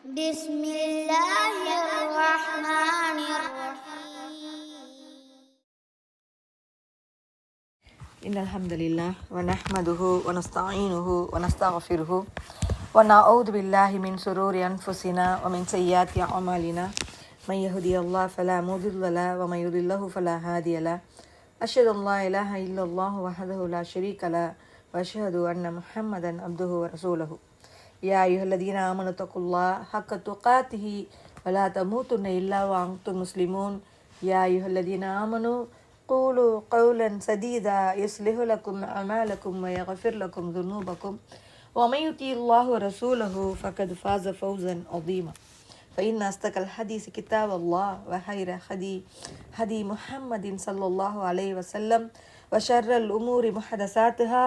بسم الله الرحمن الرحيم إن الحمد لله ونحمده ونستعينه ونستغفره ونعوذ بالله من شرور أنفسنا ومن سيئات أعمالنا من يهدي الله فلا مضل له ومن يضلل فلا هادي له أشهد أن لا إله إلا الله وحده لا شريك له وأشهد أن محمدا عبده ورسوله يا أيها الذين آمنوا اتقوا الله حق تقاته ولا تموتن إلا وأنتم مسلمون يا أيها الذين آمنوا قولوا قولا سديدا يصلح لكم أعمالكم ويغفر لكم ذنوبكم ومن يطع الله ورسوله فقد فاز فوزا عظيما فإن أصدق الحديث كتاب الله وخير هدي محمد صلى الله عليه وسلم وشر الأمور محدثاتها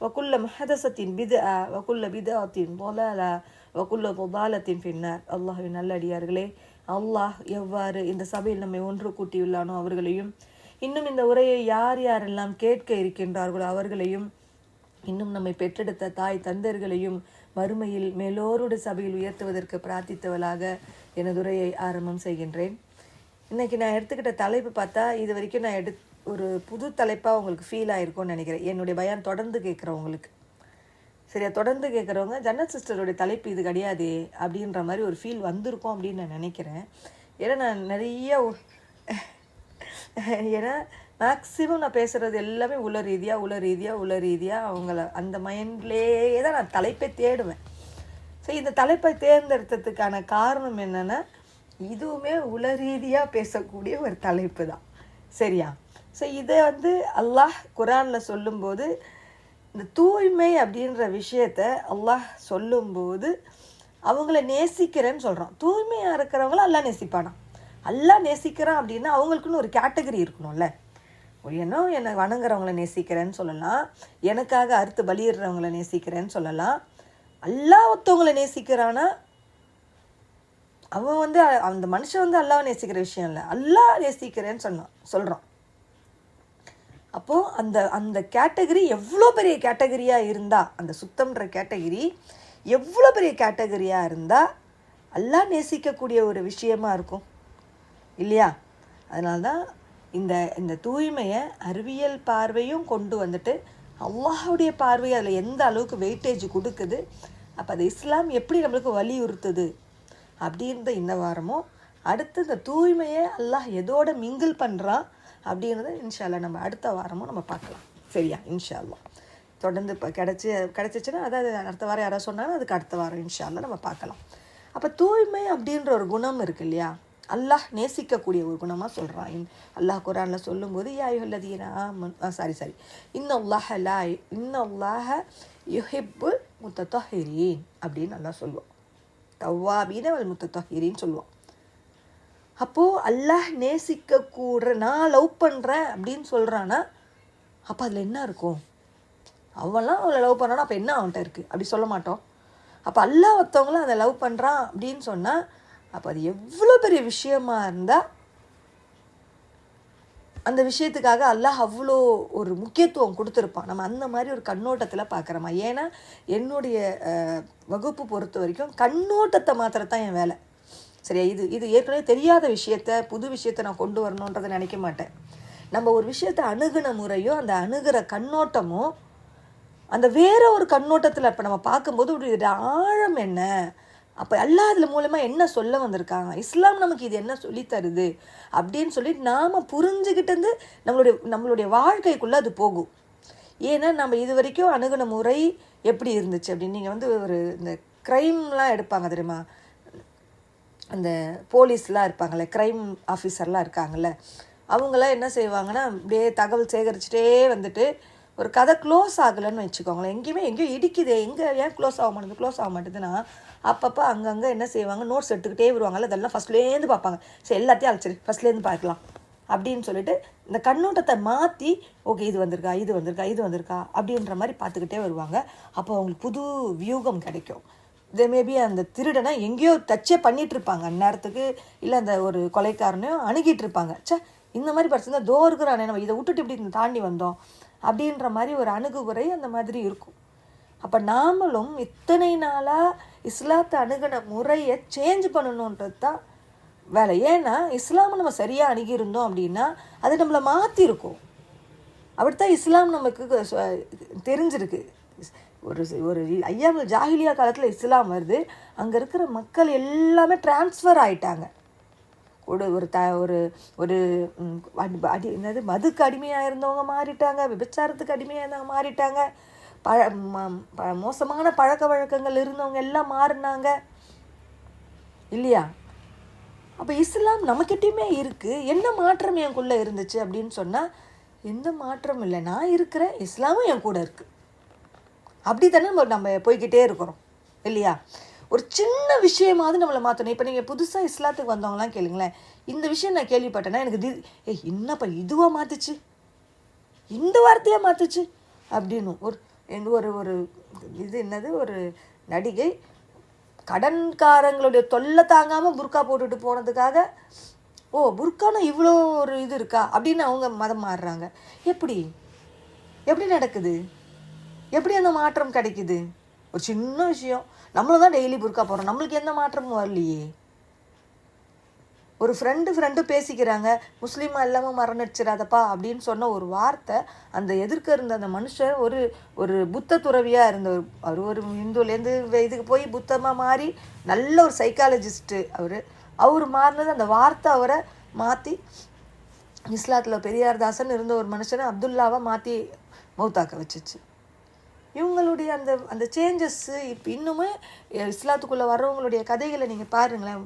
وكل محدثة بدعة وكل بدعة ضلالة وكل ضلالة في النار. அல்லாஹ்வின் நல்லடியார்களே, அல்லாஹ் எவ்வாறு இந்த சபையில் நம்மை ஒன்று கூட்டியுள்ளானோ அவர்களையும், இன்னும் இந்த உரையை யார் யாரெல்லாம் கேட்க இருக்கின்றார்களோ அவர்களையும், இன்னும் நம்மை பெற்றெடுத்த தாய் தந்தர்களையும் மறுமையில் மேலோருடைய சபையில் உயர்த்துவதற்கு பிரார்த்தித்தவளாக எனது உரையை ஆரம்பம் செய்கின்றேன். இன்றைக்கி நான் எடுத்துக்கிட்ட தலைப்பு பார்த்தா இது வரைக்கும் நான் ஒரு புது தலைப்பாக உங்களுக்கு ஃபீல் ஆகிருக்கும்னு நினைக்கிறேன். என்னுடைய பயான் தொடர்ந்து கேட்குறவங்களுக்கு, சரியா, தொடர்ந்து கேட்குறவங்க ஜன்னத் சிஸ்டருடைய தலைப்பு இது கிடையாது அப்படின்ற மாதிரி ஒரு ஃபீல் வந்திருக்கும் அப்படின்னு நான் நினைக்கிறேன். ஏன்னா நான் ஏன்னா மேக்ஸிமம் நான் பேசுகிறது எல்லாமே உள ரீதியாக அவங்கள அந்த மைண்ட்லேயே தான் நான் தலைப்பை தேடுவேன். ஸோ இந்த தலைப்பை தேர்ந்தெடுத்ததுக்கான காரணம் என்னென்னா, இதுவுமே உள ரீதியாக பேசக்கூடிய ஒரு தலைப்பு தான், சரியா. ஸோ இதை அல்லாஹ் குரானில் சொல்லும்போது, இந்த தூய்மை அப்படின்ற விஷயத்த அல்லாஹ் சொல்லும்போது அவங்கள நேசிக்கிறேன்னு சொல்கிறான். தூய்மையாக இருக்கிறவங்கள அல்லாஹ் நேசிப்பானா? அல்லாஹ் நேசிக்கிறான் அப்படின்னா அவங்களுக்குன்னு ஒரு கேட்டகரி இருக்கணும்ல. என்னை வணங்குறவங்கள நேசிக்கிறேன்னு சொல்லலாம், எனக்காக அறுத்து பலியிடுறவங்கள நேசிக்கிறேன்னு சொல்லலாம். அல்லாஹ் ஒருத்தவங்களை நேசிக்கிறானா, அவன் அந்த மனுஷன் அல்லாஹ் நேசிக்கிற விஷயம் இல்லை, அல்லாஹ் நேசிக்கிறேன்னு சொல்கிறான். அப்போது அந்த கேட்டகரி எவ்வளோ பெரிய கேட்டகரியாக இருந்தால், அந்த சுத்தம்ன்ற கேட்டகரி எவ்வளோ பெரிய கேட்டகரியாக இருந்தால் அல்லாஹ் நேசிக்கக்கூடிய ஒரு விஷயமா இருக்கும் இல்லையா. அதனால்தான் இந்த தூய்மையை அறிவியல் பார்வையும் கொண்டு வந்துட்டு அல்லாஹுடைய பார்வை அதில் எந்த அளவுக்கு வெயிட்டேஜ் கொடுக்குது, அப்போ அது இஸ்லாம் எப்படி நம்மளுக்கு வலியுறுத்துது அப்படின்ற இந்த வாரமும், அடுத்து இந்த தூய்மையை அல்லாஹ் எதோட மிங்கிள் பண்ணுறான் அப்படின்றத இன்ஷா அல்லாஹ் நம்ம அடுத்த வாரமும் நம்ம பார்க்கலாம், சரியா. இன்ஷா அல்லாஹ் தொடர்ந்து இப்போ கிடச்சிச்சின்னா, அதாவது அடுத்த வாரம் யாராவது சொன்னாலும் அதுக்கு அடுத்த வாரம் இன்ஷா அல்லாஹ் நம்ம பார்க்கலாம். அப்போ தூய்மை அப்படின்ற ஒரு குணம் இருக்குது இல்லையா, அல்லாஹ் நேசிக்கக்கூடிய ஒரு குணமாக சொல்கிறான். அல்லாஹ் குரானில் சொல்லும்போது இன்னல்லாஹ யுஹிப்பு முத்தஹிரீன் அப்படின்னு நல்லா சொல்லுவோம். தவ்வாபீன வல் முத்தஹிரீன் சொல்லுவோம். அப்போது அல்லாஹ் நேசிக்கக்கூட நான் லவ் பண்ணுறேன் அப்படின்னு சொல்கிறான்னா, அப்போ அதில் என்ன இருக்கும்? அவன்லாம் அவளை லவ் பண்ணுறான்னா அப்போ என்ன அவன்கிட்ட இருக்குது அப்படி சொல்ல மாட்டோம். அப்போ அல்லாஹ் ஒருத்தவங்களும் அதை லவ் பண்ணுறான் அப்படின்னு சொன்னால், அப்போ அது எவ்வளோ பெரிய விஷயமா இருந்தால் அந்த விஷயத்துக்காக அல்லாஹ் அவ்வளோ ஒரு முக்கியத்துவம் கொடுத்துருப்பான். நம்ம அந்த மாதிரி ஒரு கண்ணோட்டத்தில் பார்க்குறோமா. ஏன்னா என்னுடைய வகுப்பு பொறுத்த வரைக்கும் கண்ணோட்டத்தை மாத்திரத்தான் என் வேலை, சரியா. இது ஏற்கனவே தெரியாத விஷயத்த, புது விஷயத்தை நான் கொண்டு வரணுன்றதை நினைக்க மாட்டேன். நம்ம ஒரு விஷயத்தை அணுகுன முறையோ அந்த அணுகிற கண்ணோட்டமோ அந்த வேற ஒரு கண்ணோட்டத்தில் இப்போ நம்ம பார்க்கும்போது ஒரு ஆழம் என்ன, அப்போ அல்லாஹ் அதில் மூலமாக என்ன சொல்ல வந்திருக்காங்க, இஸ்லாம் நமக்கு இது என்ன சொல்லித்தருது அப்படின்னு சொல்லிட்டு நாம் புரிஞ்சுக்கிட்டு நம்மளுடைய வாழ்க்கைக்குள்ளே அது போகும். ஏன்னா நம்ம இது வரைக்கும் அணுகுன முறை எப்படி இருந்துச்சு அப்படின்னு, நீங்கள் ஒரு இந்த க்ரைம்லாம் எடுப்பாங்க தெரியுமா, அந்த போலீஸ்லாம் இருப்பாங்கள்ல, க்ரைம் ஆஃபீஸர்லாம் இருக்காங்கள்ல, அவங்களாம் என்ன செய்வாங்கன்னா, அப்படியே தகவல் சேகரிச்சுட்டே வந்துட்டு ஒரு கதை க்ளோஸ் ஆகலைன்னு வச்சுக்கோங்களேன், எங்கேயோ இடிக்குதே, ஏன் க்ளோஸ் ஆக மாட்டேதுன்னா அப்பப்போ அங்கங்கே என்ன செய்வாங்க, நோட்ஸ் எடுத்துக்கிட்டே வருவாங்கல்ல, அதெல்லாம் ஃபஸ்ட்லேருந்து பார்ப்பாங்க. சரி எல்லாத்தையும் அழைச்சிரு, ஃபஸ்ட்லேருந்து பார்க்கலாம் அப்படின்னு சொல்லிட்டு இந்த கண்ணோட்டத்தை மாற்றி, ஓகே இது வந்திருக்கா அப்படின்ற மாதிரி பார்த்துக்கிட்டே வருவாங்க. அப்போ அவங்களுக்கு புது வியூகம் கிடைக்கும். இதே மேபி அந்த திருடனை எங்கேயோ டச்சே பண்ணிகிட்ருப்பாங்க அந்நேரத்துக்கு, இல்லை அந்த ஒரு கொலைக்காரனையும் அணுகிட்டு இருப்பாங்க. இந்த மாதிரி படிச்சிருந்தா இருக்கிறானே, நம்ம இதை விட்டுட்டு இப்படி தாண்டி வந்தோம் அப்படின்ற மாதிரி ஒரு அணுகுமுறை அந்த மாதிரி இருக்கும். அப்போ நாமளும் இத்தனை நாளாக இஸ்லாத்தை அணுகின முறையை சேஞ்ச் பண்ணணுன்றது தான் வேலை. ஏன்னா இஸ்லாமை நம்ம சரியாக அணுகியிருந்தோம் அப்படின்னா அது நம்மளை மாற்றிருக்கும். அப்படித்தான் இஸ்லாம் நமக்கு தெரிஞ்சிருக்கு. ஒரு ஒரு ஐயாமல் ஜாஹிலியா காலத்தில் இஸ்லாம் வருது, அங்கே இருக்கிற மக்கள் எல்லாமே டிரான்ஸ்ஃபர் ஆகிட்டாங்க. ஒரு ஒரு என்னது மதுக்கு அடிமையாக இருந்தவங்க மாறிட்டாங்க, விபச்சாரத்துக்கு அடிமையாக இருந்தவங்க மாறிட்டாங்க, மோசமான பழக்க வழக்கங்கள் இருந்தவங்க எல்லாம் மாறினாங்க இல்லையா? அப்போ இஸ்லாம் நம்மக்கிட்டையுமே இருக்குது. என்ன மாற்றம் எனக்குள்ளே இருந்துச்சு அப்படின்னு சொன்னால் எந்த மாற்றம் இல்லை, நான் இருக்கிறேன், இஸ்லாமும் என் கூட இருக்குது. அப்படி தானே நம்ம போய்கிட்டே இருக்கிறோம் இல்லையா? ஒரு சின்ன விஷயமாவது நம்மளை மாற்றணும். இப்போ நீங்கள் புதுசாக இஸ்லாத்துக்கு வந்தவங்களாம் கேளுங்களேன், இந்த விஷயம் நான் கேள்விப்பட்டேன்னா எனக்கு என்னப்பா இதுவாக மாற்றுச்சு, இந்த வார்த்தையாக மாற்றுச்சு அப்படின்னு ஒரு ஒரு இது என்னது, ஒரு நடிகை கடன்காரங்களுடைய தொல்லை தாங்காமல் புர்கா போட்டுட்டு போனதுக்காக புர்கானா இவ்வளோ ஒரு இது இருக்கா அப்படின்னு அவங்க மதம் மாறுறாங்க. எப்படி நடக்குது? எப்படி அந்த மாற்றம் கிடைக்குது? ஒரு சின்ன விஷயம், நம்மளும் தான் டெய்லி புர்கா போடுறோம், நம்மளுக்கு எந்த மாற்றமும் வரலையே. ஒரு ஃப்ரெண்டு பேசிக்கிறாங்க, முஸ்லீமாக இல்லாமல் மரணிச்சிடாதப்பா அப்படின்னு சொன்ன ஒரு வார்த்தை, அந்த எதிர்க்க இருந்த அந்த மனுஷன் ஒரு புத்த துறவியாக இருந்தவர். அவர் ஒரு இந்துலேருந்து இதுக்கு போய் புத்தமாக மாறி நல்ல ஒரு சைக்காலஜிஸ்ட்டு. அவர் மாறினது அந்த வார்த்தை அவரை மாற்றி இஸ்லாத்தில் பெரியார்தாசன் இருந்த ஒரு மனுஷனை அப்துல்லாவை மாற்றி மௌத்தாக்க வச்சிச்சு. இவங்களுடைய அந்த சேஞ்சஸ்ஸு இப்போ இன்னுமே இஸ்லாத்துக்குள்ளே வர்றவங்களுடைய கதைகளை நீங்கள் பாருங்களேன்,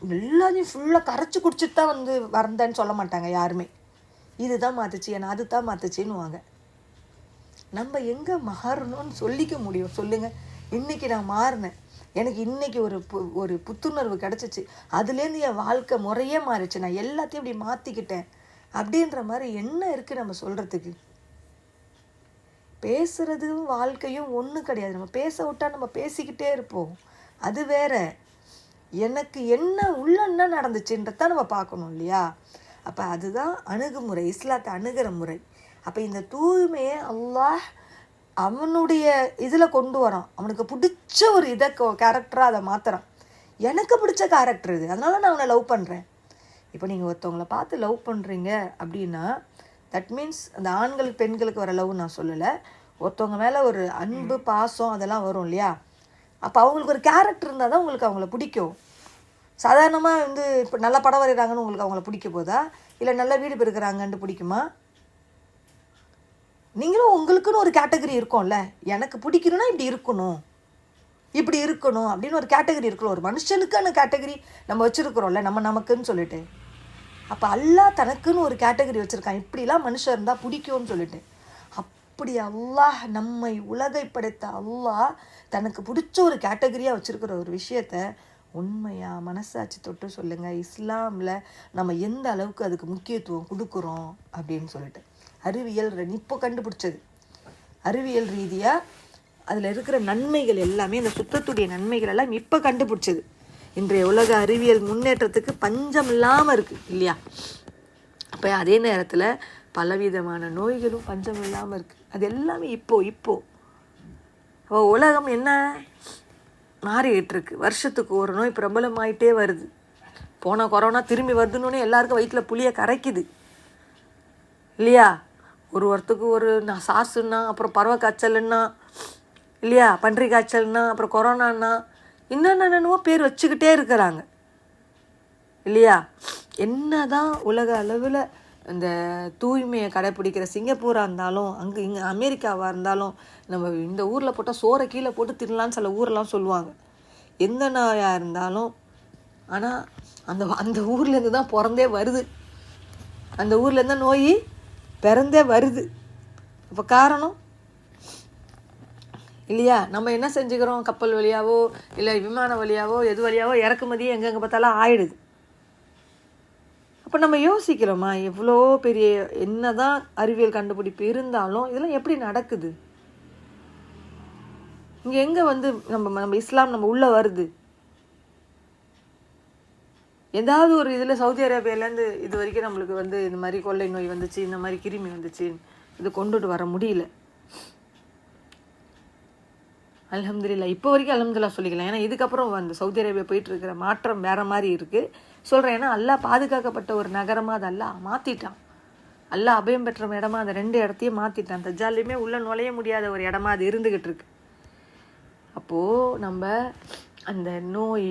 எல்லாத்தையும் ஃபுல்லாக கரைச்சி குடிச்சிட்டு தான் வந்தேன்னு சொல்ல மாட்டாங்க யாருமே. இதுதான் மாற்றுச்சு, ஏன்னா அது தான் மாற்றுச்சின்னுவாங்க. நம்ம எங்கே மாறணும்னு சொல்லிக்க முடியும் சொல்லுங்கள்? இன்றைக்கி நான் மாறினேன், எனக்கு இன்றைக்கி ஒரு புத்துணர்வு கிடச்சிச்சு, அதுலேருந்து என் வாழ்க்கை முறையே மாறிச்சு, நான் எல்லாத்தையும் இப்படி மாற்றிக்கிட்டேன் அப்படின்ற மாதிரி என்ன இருக்குது நம்ம சொல்கிறதுக்கு? பேசுகிறதும் வாழ்க்கையும் ஒன்றும் கிடையாது. நம்ம பேச விட்டால் நம்ம பேசிக்கிட்டே இருப்போம், அது வேற. எனக்கு என்ன நடந்துச்சுன்றதான் நம்ம பார்க்கணும் இல்லையா? அப்போ அதுதான் அணுகுமுறை, இஸ்லாத்தை அணுகிற முறை. அப்போ இந்த தூய்மையை அல்லாஹ் அவனுடைய இதில் கொண்டு வரான். அவனுக்கு பிடிச்ச ஒரு கேரக்டராக அதை மாற்றுறான். எனக்கு பிடிச்ச கேரக்டர் இது, அதனால நான் அவனை லவ் பண்ணுறேன். இப்போ நீங்கள் ஒருத்தவங்களை பார்த்து லவ் பண்ணுறீங்க அப்படின்னா தட் மீன்ஸ் அந்த ஆண்களுக்கு பெண்களுக்கு வர லவ் நான் சொல்லலை. ஒருத்தவங்க மேலே ஒரு அன்பு பாசம் அதெல்லாம் வரும் இல்லையா? அப்போ அவங்களுக்கு ஒரு கேரக்டர் இருந்தால் தான் உங்களுக்கு அவங்கள பிடிக்கும். சாதாரணமாக இப்போ நல்ல படம் வரைகிறாங்கன்னு உங்களுக்கு அவங்கள பிடிக்க போதா, இல்லை நல்ல வீடு பெருக்கிறாங்கன்ட்டு பிடிக்குமா? நீங்களும் உங்களுக்குன்னு ஒரு கேட்டகரி இருக்கும்ல, எனக்கு பிடிக்கணும்னா இப்படி இருக்கணும் அப்படின்னு ஒரு கேட்டகரி இருக்கணும். ஒரு மனுஷனுக்கான கேட்டகரி நம்ம வச்சுருக்குறோம்ல, நமக்குன்னு சொல்லிட்டு. அப்போ அல்லாஹ் தனக்குன்னு ஒரு கேட்டகரி வச்சுருக்கான், இப்படிலாம் மனுஷன் இருந்தால் பிடிக்கும்னு சொல்லிட்டு. அப்படி அல்லாஹ் நம்மை உலகை படைத்த அல்லாஹ் தனக்கு பிடிச்ச ஒரு கேட்டகரியாக வச்சுருக்கிற ஒரு விஷயத்த உண்மையாக மனசாட்சி தொட்டு சொல்லுங்கள், இஸ்லாமில் நம்ம எந்த அளவுக்கு அதுக்கு முக்கியத்துவம் கொடுக்குறோம் அப்படின்னு சொல்லிட்டு. அறிவியல் இப்போ கண்டுபிடிச்சது, அறிவியல் ரீதியாக அதில் இருக்கிற நன்மைகள் எல்லாமே, இந்த சுத்தத்துடைய நன்மைகள் எல்லாம் இப்போ கண்டுபிடிச்சது. இன்றைய உலக அறிவியல் முன்னேற்றத்துக்கு பஞ்சம் இல்லாமல் இருக்குது இல்லையா? அப்போ அதே நேரத்தில் பலவிதமான நோய்களும் பஞ்சம் இல்லாமல் இருக்குது. அது எல்லாமே இப்போ உலகம் என்ன மாறிக்கிட்டு இருக்கு. வருஷத்துக்கு ஒரு நோய் பிரபலமாயிட்டே வருது. போன கொரோனா திரும்பி வருதுன்னு எல்லாருக்கும் வயிற்றில் புளியை கரைக்குது இல்லையா? ஒருத்தருக்கு ஒரு சாசுன்னா, அப்புறம் பறவை காய்ச்சல்னா இல்லையா, பன்றி காய்ச்சல்னா, அப்புறம் கொரோனான்னா என்னென்னவோ பேர் வச்சுக்கிட்டே இருக்கிறாங்க இல்லையா? என்னதான் உலக அளவில் இந்த தூய்மையை கடைப்பிடிக்கிற சிங்கப்பூராக இருந்தாலும், இங்கே அமெரிக்காவாக இருந்தாலும், நம்ம இந்த ஊரில் போட்டால் சோறை கீழே போட்டு தின்னலான்னு சில ஊரெலாம் சொல்லுவாங்க. எந்த நோயாக இருந்தாலும், ஆனால் அந்த ஊர்லேருந்து தான் பிறந்தே வருது, அந்த ஊர்லேருந்து தான் நோய் பிறந்தே வருது. இப்போ காரணம் இல்லையா? நம்ம என்ன செஞ்சுக்கிறோம், கப்பல் வழியாவோ இல்லை விமான வழியாவோ எது வழியாவோ இறக்குமதியே எங்கெங்கே பார்த்தாலும் ஆயிடுது. அப்போ நம்ம யோசிக்கிறோமா, எவ்வளோ பெரிய என்ன தான் அறிவியல் கண்டுபிடிப்பு இருந்தாலும் இதெல்லாம் எப்படி நடக்குது? இங்கே எங்கே நம்ம இஸ்லாம் நம்ம உள்ளே வருது? ஏதாவது ஒரு இதில் சவுதி அரேபியாவிலேருந்து இது வரைக்கும் நம்மளுக்கு இந்த மாதிரி கொள்ளை நோய் வந்துச்சு, இந்த மாதிரி கிருமி வந்துச்சு, இது கொண்டுட்டு வர முடியல. அல்ஹம்துலில்லாஹ். இப்போ வரைக்கும் அல்ஹம்துலில்லாஹ் சொல்லிக்கலாம். ஏன்னா இதுக்கப்புறம் அந்த சவுதி அரேபியா போயிட்டு இருக்கிற மாற்றம் வேற மாதிரி இருக்குது சொல்கிறேன். ஏன்னா அல்லாஹ் பாதுகாக்கப்பட்ட ஒரு நகரமாக அதை அல்லாஹ் மாற்றிட்டான். அல்லாஹ் அபயம் பெற்ற இடமா அந்த 2 இடத்தையும் மாற்றிட்டான். தஜ்ஜாலுமே உள்ளே நுழைய முடியாத ஒரு இடமா அது இருந்துக்கிட்டு இருக்கு. அப்போது நம்ம அந்த நோய்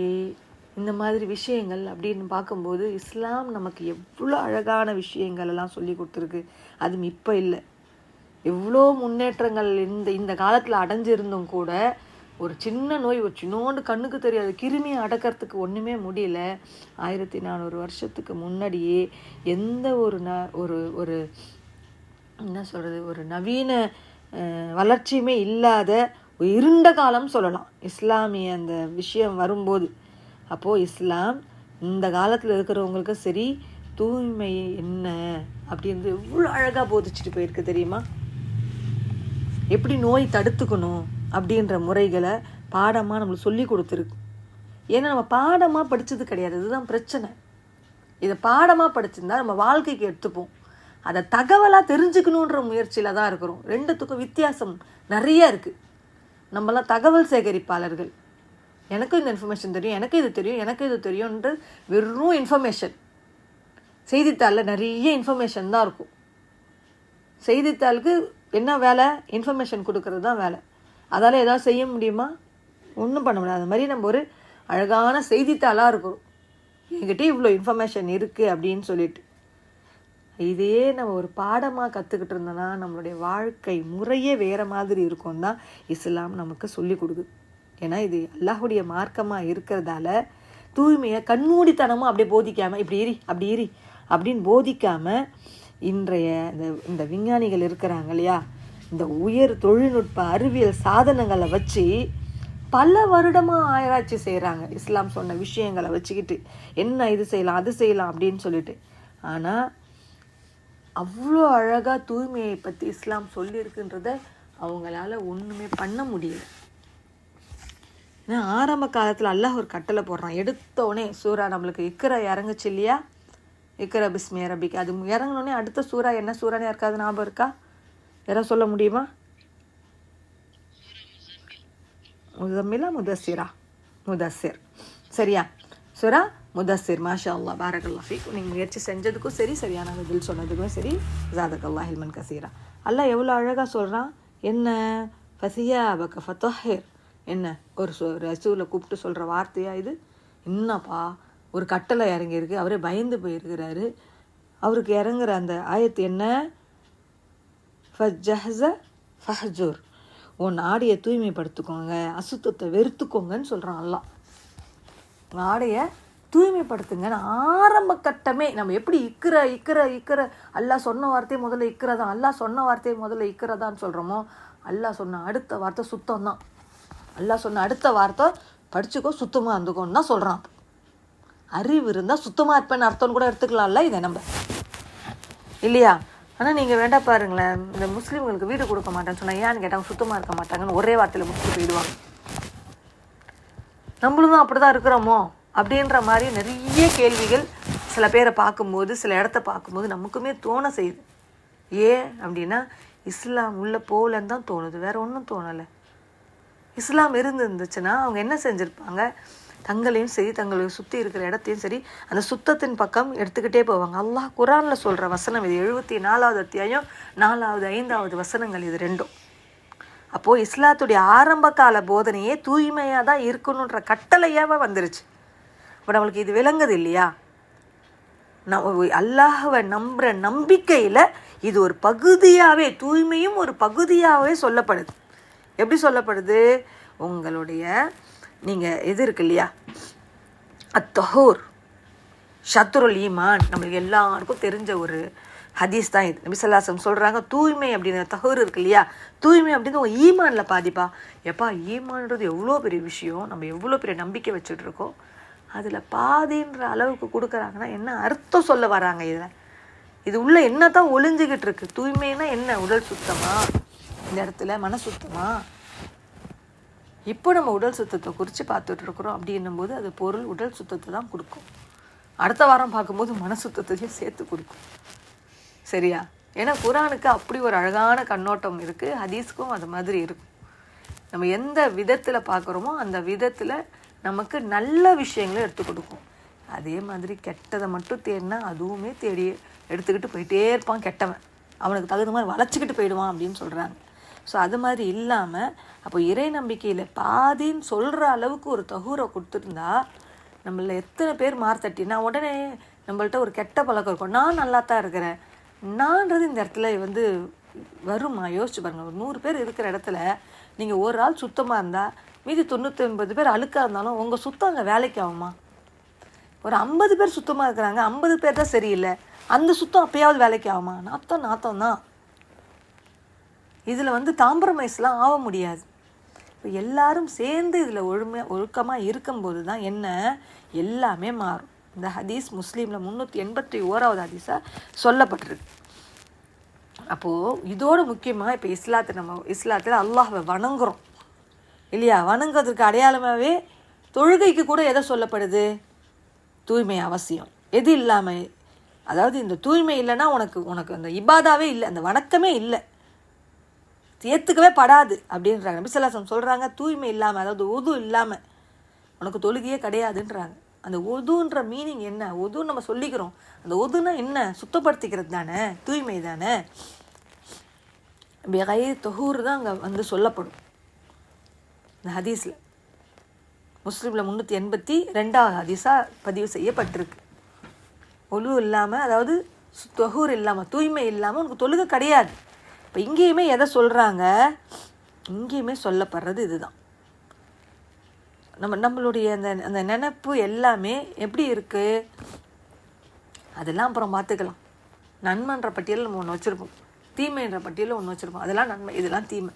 இந்த மாதிரி விஷயங்கள் அப்படின்னு பார்க்கும்போது இஸ்லாம் நமக்கு எவ்வளோ அழகான விஷயங்கள் எல்லாம் சொல்லி கொடுத்துருக்கு. அதுவும் இப்போ இல்லை, எவ்வளோ முன்னேற்றங்கள் இந்த காலத்தில் அடைஞ்சிருந்தும் கூட ஒரு சின்ன நோய், ஒரு சின்னோண்டு கண்ணுக்கு தெரியாது கிருமியை அடக்கிறதுக்கு ஒன்றுமே முடியல. 1400 வருஷத்துக்கு முன்னாடியே எந்த ஒரு என்ன சொல்கிறது, ஒரு நவீன வளர்ச்சியுமே இல்லாத இருண்ட காலம் சொல்லலாம் இஸ்லாமிய அந்த விஷயம் வரும்போது. அப்போது இஸ்லாம் இந்த காலத்தில் இருக்கிறவங்களுக்கு சரி தூய்மை என்ன அப்படின்றது எவ்வளோ அழகாக போதிச்சுட்டு போயிருக்கு தெரியுமா. எப்படி நோய் தடுத்துக்கணும் அப்படின்ற முறைகளை பாடமாக நம்மளுக்கு சொல்லி கொடுத்துருக்கு. ஏன்னா நம்ம பாடமாக படித்தது கிடையாது, இதுதான் பிரச்சனை. இதை பாடமாக படிச்சிருந்தா நம்ம வாழ்க்கைக்கு எடுத்துப்போம். அதை தகவலாக தெரிஞ்சுக்கணுன்ற முயற்சியில் தான் இருக்கிறோம். ரெண்டுத்துக்கும் வித்தியாசம் நிறைய இருக்குது. நம்மளாம் தகவல் சேகரிப்பாளர்கள். எனக்கும் இந்த இன்ஃபர்மேஷன் தெரியும், எனக்கு இது தெரியும், எனக்கு இது தெரியும்ன்ற வெறும் இன்ஃபர்மேஷன். செய்தித்தாளில் நிறைய இன்ஃபர்மேஷன் தான் இருக்கும். செய்தித்தாளுக்கு என்ன வேலை? இன்ஃபர்மேஷன் கொடுக்கறது தான் வேலை. அதால் ஏதாவது செய்ய முடியுமா? ஒன்றும் பண்ண முடியாது. அது மாதிரி நம்ம ஒரு அழகான செய்தித்தாளாக இருக்கிறோம். என்கிட்ட இவ்வளோ இன்ஃபர்மேஷன் இருக்குது அப்படின்னு சொல்லிட்டு இதே நம்ம ஒரு பாடமாக கற்றுக்கிட்டு இருந்தோன்னா நம்மளுடைய வாழ்க்கை முறையே வேறு மாதிரி இருக்கும் தான் இஸ்லாம் நமக்கு சொல்லி கொடுக்குது. ஏன்னா இது அல்லாஹுடைய மார்க்கமாக இருக்கிறதால தூய்மையை கண்மூடித்தனமாக அப்படியே போதிக்காமல் இப்படி ஏறி அப்படி ஏறி அப்படின்னு போதிக்காமல் இன்றைய இந்த விஞ்ஞானிகள் இருக்கிறாங்க இல்லையா, இந்த உயர் தொழில்நுட்ப அறிவியல் சாதனங்களை வச்சு பல வருடமாக ஆராய்ச்சி செய்கிறாங்க. இஸ்லாம் சொன்ன விஷயங்களை வச்சுக்கிட்டு என்ன இது செய்யலாம் அது செய்யலாம் அப்படின்னு சொல்லிட்டு. ஆனால் அவ்வளோ அழகாக தூய்மையை பற்றி இஸ்லாம் சொல்லியிருக்குன்றத அவங்களால ஒன்றுமே பண்ண முடியல. ஏன்னா ஆரம்ப காலத்தில் அல்லாஹ் ஒரு கட்டளை போடுறான். எடுத்தோடனே சூரா நம்மளுக்கு இக்ரா இறங்குச்சு இல்லையா, இக்ரா பிஸ்மி ரப்பிக், அது இறங்கினோடனே அடுத்த சூரா என்ன சூரானே இருக்காது, ஞாபகம் இருக்கா? யாராவது சொல்ல முடியுமா? முஸம்மிலா முதஸ்ஸிரா? முதஸ்ஸிர், சரியா? சூரா முதஸ்ஸிர். மாஷா அல்லாஹ், பாரக்கல்லாஹ் ஃபீக். நீங்கள் முயற்சி செஞ்சதுக்கும் சரி, சரியான பதில் சொன்னதுக்கும் சரி, ஜாதக்கல்லாஹ் இல்மன் கசீரா. அல்லாஹ் எவ்வளோ அழகாக சொல்கிறான். என்ன ஃபஸியாபக ஃபதஹிர், என்ன ஒரு ரசூலை கூப்பிட்டு சொல்கிற வார்த்தையா இது? என்னப்பா ஒரு கட்டளை இறங்கியிருக்கு, அவரே பயந்து போயிருக்கிறாரு. அவருக்கு இறங்குற அந்த ஆயத்து என்ன? ஃபஜ்ஜஹஸ ஃபஹ்ஜுர், உன் ஆடையை தூய்மைப்படுத்திக்கோங்க, அசுத்தத்தை வெறுத்துக்கோங்கன்னு சொல்கிறான் அல்லாஹ். ஆடையை தூய்மைப்படுத்துங்கன்னு ஆரம்ப கட்டமே. நம்ம எப்படி இக்கிற அல்லாஹ் சொன்ன வார்த்தையை முதல்ல இக்கிறதான், அல்லாஹ் சொன்ன வார்த்தையை முதல்ல இக்கிறதான்னு சொல்கிறோமோ, அல்லாஹ் சொன்ன அடுத்த வார்த்தை சுத்தம் தான். அல்லாஹ் சொன்ன அடுத்த வார்த்தை படிச்சுக்கோ, சுத்தமாக இருந்துக்கோன்னு தான் சொல்கிறான். அறிவு இருந்தால் சுத்தமாக இருப்பேன்னு அர்த்தம்னு கூட எடுத்துக்கலாம்ல இதை நம்ம, இல்லையா? ஆனால் நீங்கள் வேண்டாம் பாருங்களேன், இந்த முஸ்லீம்களுக்கு வீடு கொடுக்க மாட்டேன்னு சொன்னால் ஏன்னு கேட்டாங்க, சுத்தமாக இருக்க மாட்டாங்கன்னு ஒரே வார்த்தையில் முடிச்சு போயிடுவாங்க. நம்மளும் தான் அப்படி தான் இருக்கிறோமோ அப்படின்ற மாதிரி நிறைய கேள்விகள் சில பேரை பார்க்கும்போது, சில இடத்த பார்க்கும்போது நமக்குமே தோண செய்யுது. ஏன் அப்படின்னா இஸ்லாம் உள்ளே போகலன்னு தான் தோணுது, வேறு ஒன்றும் தோணலை. இஸ்லாம் இருந்துச்சுன்னா அவங்க என்ன செஞ்சுருப்பாங்க? தங்களையும் சரி, தங்களை சுற்றி இருக்கிற இடத்தையும் சரி, அந்த சுத்தத்தின் பக்கம் எடுத்துக்கிட்டே போவாங்க. அல்லாஹ் குரானில் சொல்கிற வசனம் இது, 74வது அத்தியாயம் 4வது 5வது வசனங்கள் இது ரெண்டும். அப்போது இஸ்லாத்துடைய ஆரம்ப கால போதனையே தூய்மையாக தான் இருக்கணுன்ற கட்டளையாகவே வந்துருச்சு. இப்போ நம்மளுக்கு இது விளங்குது இல்லையா? அல்லாஹ்வை நம்புகிற நம்பிக்கையில் இது ஒரு பகுதியாகவே, தூய்மையும் ஒரு பகுதியாகவே சொல்லப்படுது. எப்படி சொல்லப்படுது? உங்களுடைய நீங்கள் இது இருக்கு இல்லையா, அத்தஹூர் ஷத்ருல் ஈமான், நம்மளுக்கு எல்லாருக்கும் தெரிஞ்ச ஒரு ஹதீஸ் தான் இது. நபி ஸல்லல்லாஹு அலைஹி வஸல்லம் சொல்கிறாங்க, தூய்மை அப்படின்ற தஹூர் இருக்கு இல்லையா, தூய்மை அப்படின்னு உங்கள் ஈமானில் பாதிப்பா. எப்பா ஈமான்றது எவ்வளோ பெரிய விஷயம், நம்ம எவ்வளோ பெரிய நம்பிக்கை வச்சுட்டு இருக்கோம், அதில் பாதின்ற அளவுக்கு கொடுக்குறாங்கன்னா என்ன அர்த்தம் சொல்ல வராங்க? இதில் இது உள்ள என்ன தான் ஒளிஞ்சிக்கிட்டு இருக்கு? தூய்மைன்னா என்ன? உடல் சுத்தமா? இந்த இடத்துல மன சுத்தமா? இப்போ நம்ம உடல் சுத்தத்தை குறித்து பார்த்துட்ருக்குறோம் அப்படின்னும் போது அது பொருள் உடல் சுத்தத்தை தான் கொடுக்கும். அடுத்த வாரம் பார்க்கும்போது மன சுத்தத்தையும் சேர்த்து கொடுக்கும், சரியா? ஏன்னா குரானுக்கு அப்படி ஒரு அழகான கண்ணோட்டம் இருக்குது, ஹதீஸுக்கும் அது மாதிரி இருக்கும். நம்ம எந்த விதத்தில் பார்க்குறோமோ அந்த விதத்தில் நமக்கு நல்ல விஷயங்களை எடுத்து கொடுக்கும். அதே மாதிரி கெட்டதை மட்டும் தேடினா அதுவுமே தேடி எடுத்துக்கிட்டு போயிட்டே இருப்பான் கெட்டவன், அவனுக்கு தகுந்த மாதிரி வளைச்சிக்கிட்டு போயிடுவான் அப்படின்னு சொல்கிறாங்க. ஸோ அது மாதிரி இல்லாமல் அப்போ இறை நம்பிக்கையில் பாதின்னு சொல்கிற அளவுக்கு ஒரு தகூரை கொடுத்துருந்தா நம்மள எத்தனை பேர் மார்த்தட்டினா உடனே நம்மள்ட்ட ஒரு கெட்ட பழக்கம் இருக்கும். நான் நல்லா தான் இருக்கிறேன், நான்றது இந்த இடத்துல வருமா? யோசிச்சு பாருங்கள். ஒரு 100 பேர் இருக்கிற இடத்துல நீங்கள் ஒரு ஆள் சுத்தமாக இருந்தால் மீதி 99 பேர் அழுக்காக இருந்தாலும் உங்கள் சுத்தம் அங்கே வேலைக்கு ஆகுமா? ஒரு 50 பேர் சுத்தமாக இருக்கிறாங்க, 50 பேர் தான் சரியில்லை, அந்த சுத்தம் அப்பயாவது வேலைக்கு ஆகுமா? நாத்தம் தான். இதில் காம்ப்ரமைஸ்லாம் ஆக முடியாது. இப்போ எல்லாரும் சேர்ந்து இதில் ஒழுக்கமாக இருக்கும்போது தான் என்ன எல்லாமே மாறும். இந்த ஹதீஸ் முஸ்லீமில் 381வது ஹதீஸாக சொல்லப்பட்டிருக்கு. அப்போது இதோடு முக்கியமாக இப்போ இஸ்லாத்தில் அல்லாஹ்வை வணங்குறோம் இல்லையா? வணங்குறதுக்கு அடையாளமாகவே தொழுகைக்கு கூட எதை சொல்லப்படுது? தூய்மை அவசியம். எது இல்லாமல், அதாவது இந்த தூய்மை இல்லைன்னா உனக்கு அந்த இபாதாவே இல்லை, அந்த வணக்கமே இல்லை, ஏற்றுக்கவே படாது அப்படின்றாங்க. நபி ஸல்லல்லாஹு அலைஹி வஸல்லம் சொல்கிறாங்க, தூய்மை இல்லாமல், அதாவது உது இல்லாமல் உனக்கு தொழுகையே கிடையாதுன்றாங்க. அந்த உதுன்ற மீனிங் என்ன? உதுன்னு நம்ம சொல்லிக்கிறோம், அந்த உதுன்னா என்ன? சுத்தப்படுத்திக்கிறது தானே, தூய்மை தானே. பிகை தொஹூர் தான் அங்கே சொல்லப்படும் இந்த ஹதீஸில். முஸ்லீமில் 382வது ஹதீஸாக பதிவு செய்யப்பட்டிருக்கு. ஒலு இல்லாமல், அதாவது தொஹூர் இல்லாமல், தூய்மை இல்லாமல் உனக்கு தொழுகை கிடையாது. இப்போ இங்கேயுமே எதை சொல்கிறாங்க? இங்கேயுமே சொல்லப்படுறது இதுதான். நம்மளுடைய அந்த நினைப்பு எல்லாமே எப்படி இருக்குது அதெல்லாம் அப்புறம் பார்த்துக்கலாம். நன்மைன்ற பட்டியலில் நம்ம ஒன்று வச்சுருப்போம், தீமைன்ற பட்டியலில் ஒன்று வச்சுருப்போம். அதெல்லாம் நன்மை, இதெல்லாம் தீமை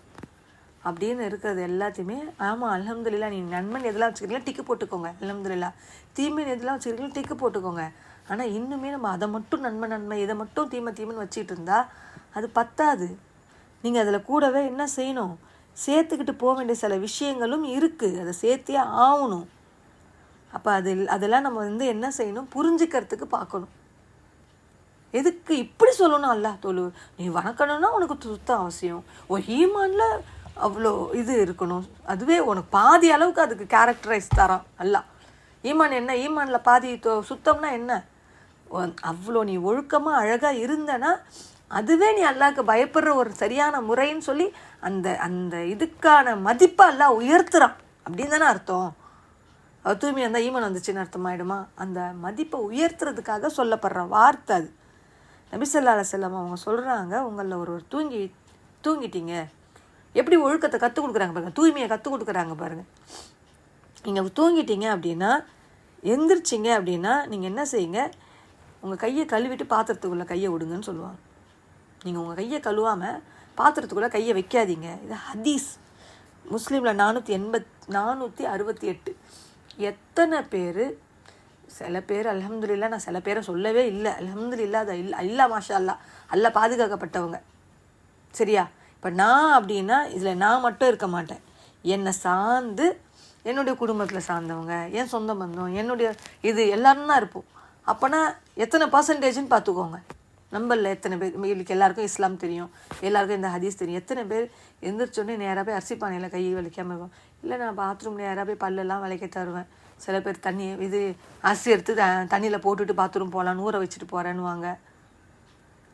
அப்படின்னு இருக்கிறது எல்லாத்தையுமே ஆமாம் அல்ஹம்துலில்லாஹ், நீ நன்மைன்னு எதெல்லாம் வச்சுக்கிறீங்களா டிக்கு போட்டுக்கோங்க, அல்ஹம்துலில்லாஹ். தீமைன்னு எதெல்லாம் வச்சுக்கிறீங்களா டிக்கு போட்டுக்கோங்க. ஆனால் இன்னுமே நம்ம அதை மட்டும் நன்மை, இதை மட்டும் தீமைன்னு வச்சுக்கிட்டு இருந்தால் அது பத்தாது. நீங்கள் அதில் கூடவே என்ன செய்யணும்? சேர்த்துக்கிட்டு போக வேண்டிய சில விஷயங்களும் இருக்குது, அதை சேர்த்தே ஆகணும். அப்போ அதெல்லாம் நம்ம என்ன செய்யணும்? புரிஞ்சுக்கிறதுக்கு பார்க்கணும். எதுக்கு இப்படி சொல்லணும்? அல்லாஹ் நீ வணக்கணும்னா உனக்கு சுத்தம் அவசியம், ஈமான்ல அவ்வளோ இது இருக்கணும், அதுவே உனக்கு பாதி அளவுக்கு அதுக்கு கேரக்டரைஸ் தரான் அல்லாஹ். ஈமான் என்ன? ஈமானில் பாதி சுத்தம்னா என்ன? அவ்வளோ நீ ஒழுக்கமாக அழகாக இருந்தனா அதுவே நீ அல்லாஹ்க்கு பயப்படுற ஒரு சரியான முறைன்னு சொல்லி அந்த இதுக்கான மதிப்பை அல்லாஹ் உயர்த்துறான் அப்படின்னு தானே அர்த்தம். தூய்மை இருந்தால் ஈமான் வந்துச்சுன்னு அர்த்தமாயிடுமா? அந்த மதிப்பை உயர்த்துறதுக்காக சொல்லப்படுற வார்த்தை அது. நபி ஸல்லல்லாஹு அலைஹி வஸல்லம் அவங்க சொல்கிறாங்க, உங்களில் ஒருவர் தூங்கிட்டீங்க, எப்படி ஒழுக்கத்தை கற்றுக் கொடுக்குறாங்க பாருங்கள், தூய்மையை கற்றுக் கொடுக்குறாங்க பாருங்கள். நீங்கள் தூங்கிட்டீங்க அப்படின்னா, எந்திரிச்சிங்க அப்படின்னா நீங்கள் என்ன செய்யுங்க? உங்கள் கையை கழுவிட்டு பாத்திரத்துக்குள்ளே கையை விடுங்கன்னு சொல்லுவாங்க. நீங்கள் உங்கள் கையை கழுவாமல் பாத்திரத்துக்குள்ளே கையை வைக்காதீங்க. இது ஹதீஸ் முஸ்லீமில் 468. எத்தனை பேர், சில பேர் அல்ஹம்துலில்லாஹ், நான் சில பேரை சொல்லவே இல்லை, அல்ஹம்துலில்லாஹ், அது இல்லா மாஷா அல்லா, அல்ல பாதுகாக்கப்பட்டவங்க சரியா. இப்போ நான் அப்படின்னா இதில் நான் மட்டும் இருக்க மாட்டேன், என்னை சார்ந்து என்னுடைய குடும்பத்தில் சார்ந்தவங்க, என் சொந்த பந்தம், என்னுடைய இது எல்லாரும் தான் இருப்போம். அப்போனா எத்தனை பர்சன்டேஜ்னு பார்த்துக்கோங்க. நம்மளில் எத்தனை பேர், இன்னைக்கு எல்லாருக்கும் இஸ்லாம் தெரியும், எல்லாருக்கும் இந்த ஹதீஸ் தெரியும். எத்தனை பேர் எந்திரிச்சோடனே நேராக போய் அரிசி பானையில் கையை வலிக்காமல் இருக்கும், இல்லை நான் பாத்ரூம் நேராக போய் பல்லெல்லாம் விளக்க தருவேன். சில பேர் அரிசி எடுத்து தண்ணியில் போட்டுட்டு பாத்ரூம் போகலான்னு ஊற வச்சுட்டு போகிறேன்னுவாங்க.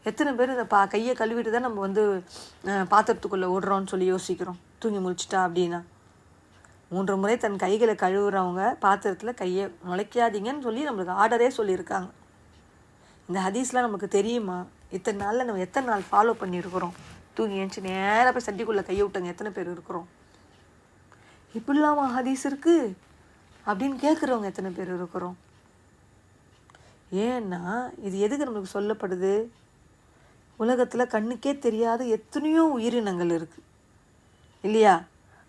எத்தனை பேர் இதை கையை கழுவிட்டு தான் நம்ம பாத்திரத்துக்குள்ளே ஓடுறோன்னு சொல்லி யோசிக்கிறோம், தூங்கி முழிச்சிட்டா அப்படின்னா. 3 முறை தன் கைகளை கழுவுறவங்க பாத்திரத்தில் கையை நுழைக்காதீங்கன்னு சொல்லி நம்மளுக்கு ஆர்டரே சொல்லியிருக்காங்க. இந்த ஹதீஸ்லாம் நமக்கு தெரியுமா? இத்தனை நாளில் நம்ம எத்தனை நாள் ஃபாலோ பண்ணியிருக்கிறோம்? தூங்கி எழுந்துச்சு நேராக போய் சட்டிக்குள்ளே கையை விட்டங்க எத்தனை பேர் இருக்கிறோம்? இப்படிலாமா ஹதீஸ் இருக்குது அப்படின்னு கேட்குறவங்க எத்தனை பேர் இருக்கிறோம்? ஏன்னா இது எதுக்கு நம்மளுக்கு சொல்லப்படுது? உலகத்தில் கண்ணுக்கே தெரியாத எத்தனையோ உயிரினங்கள் இருக்குது இல்லையா?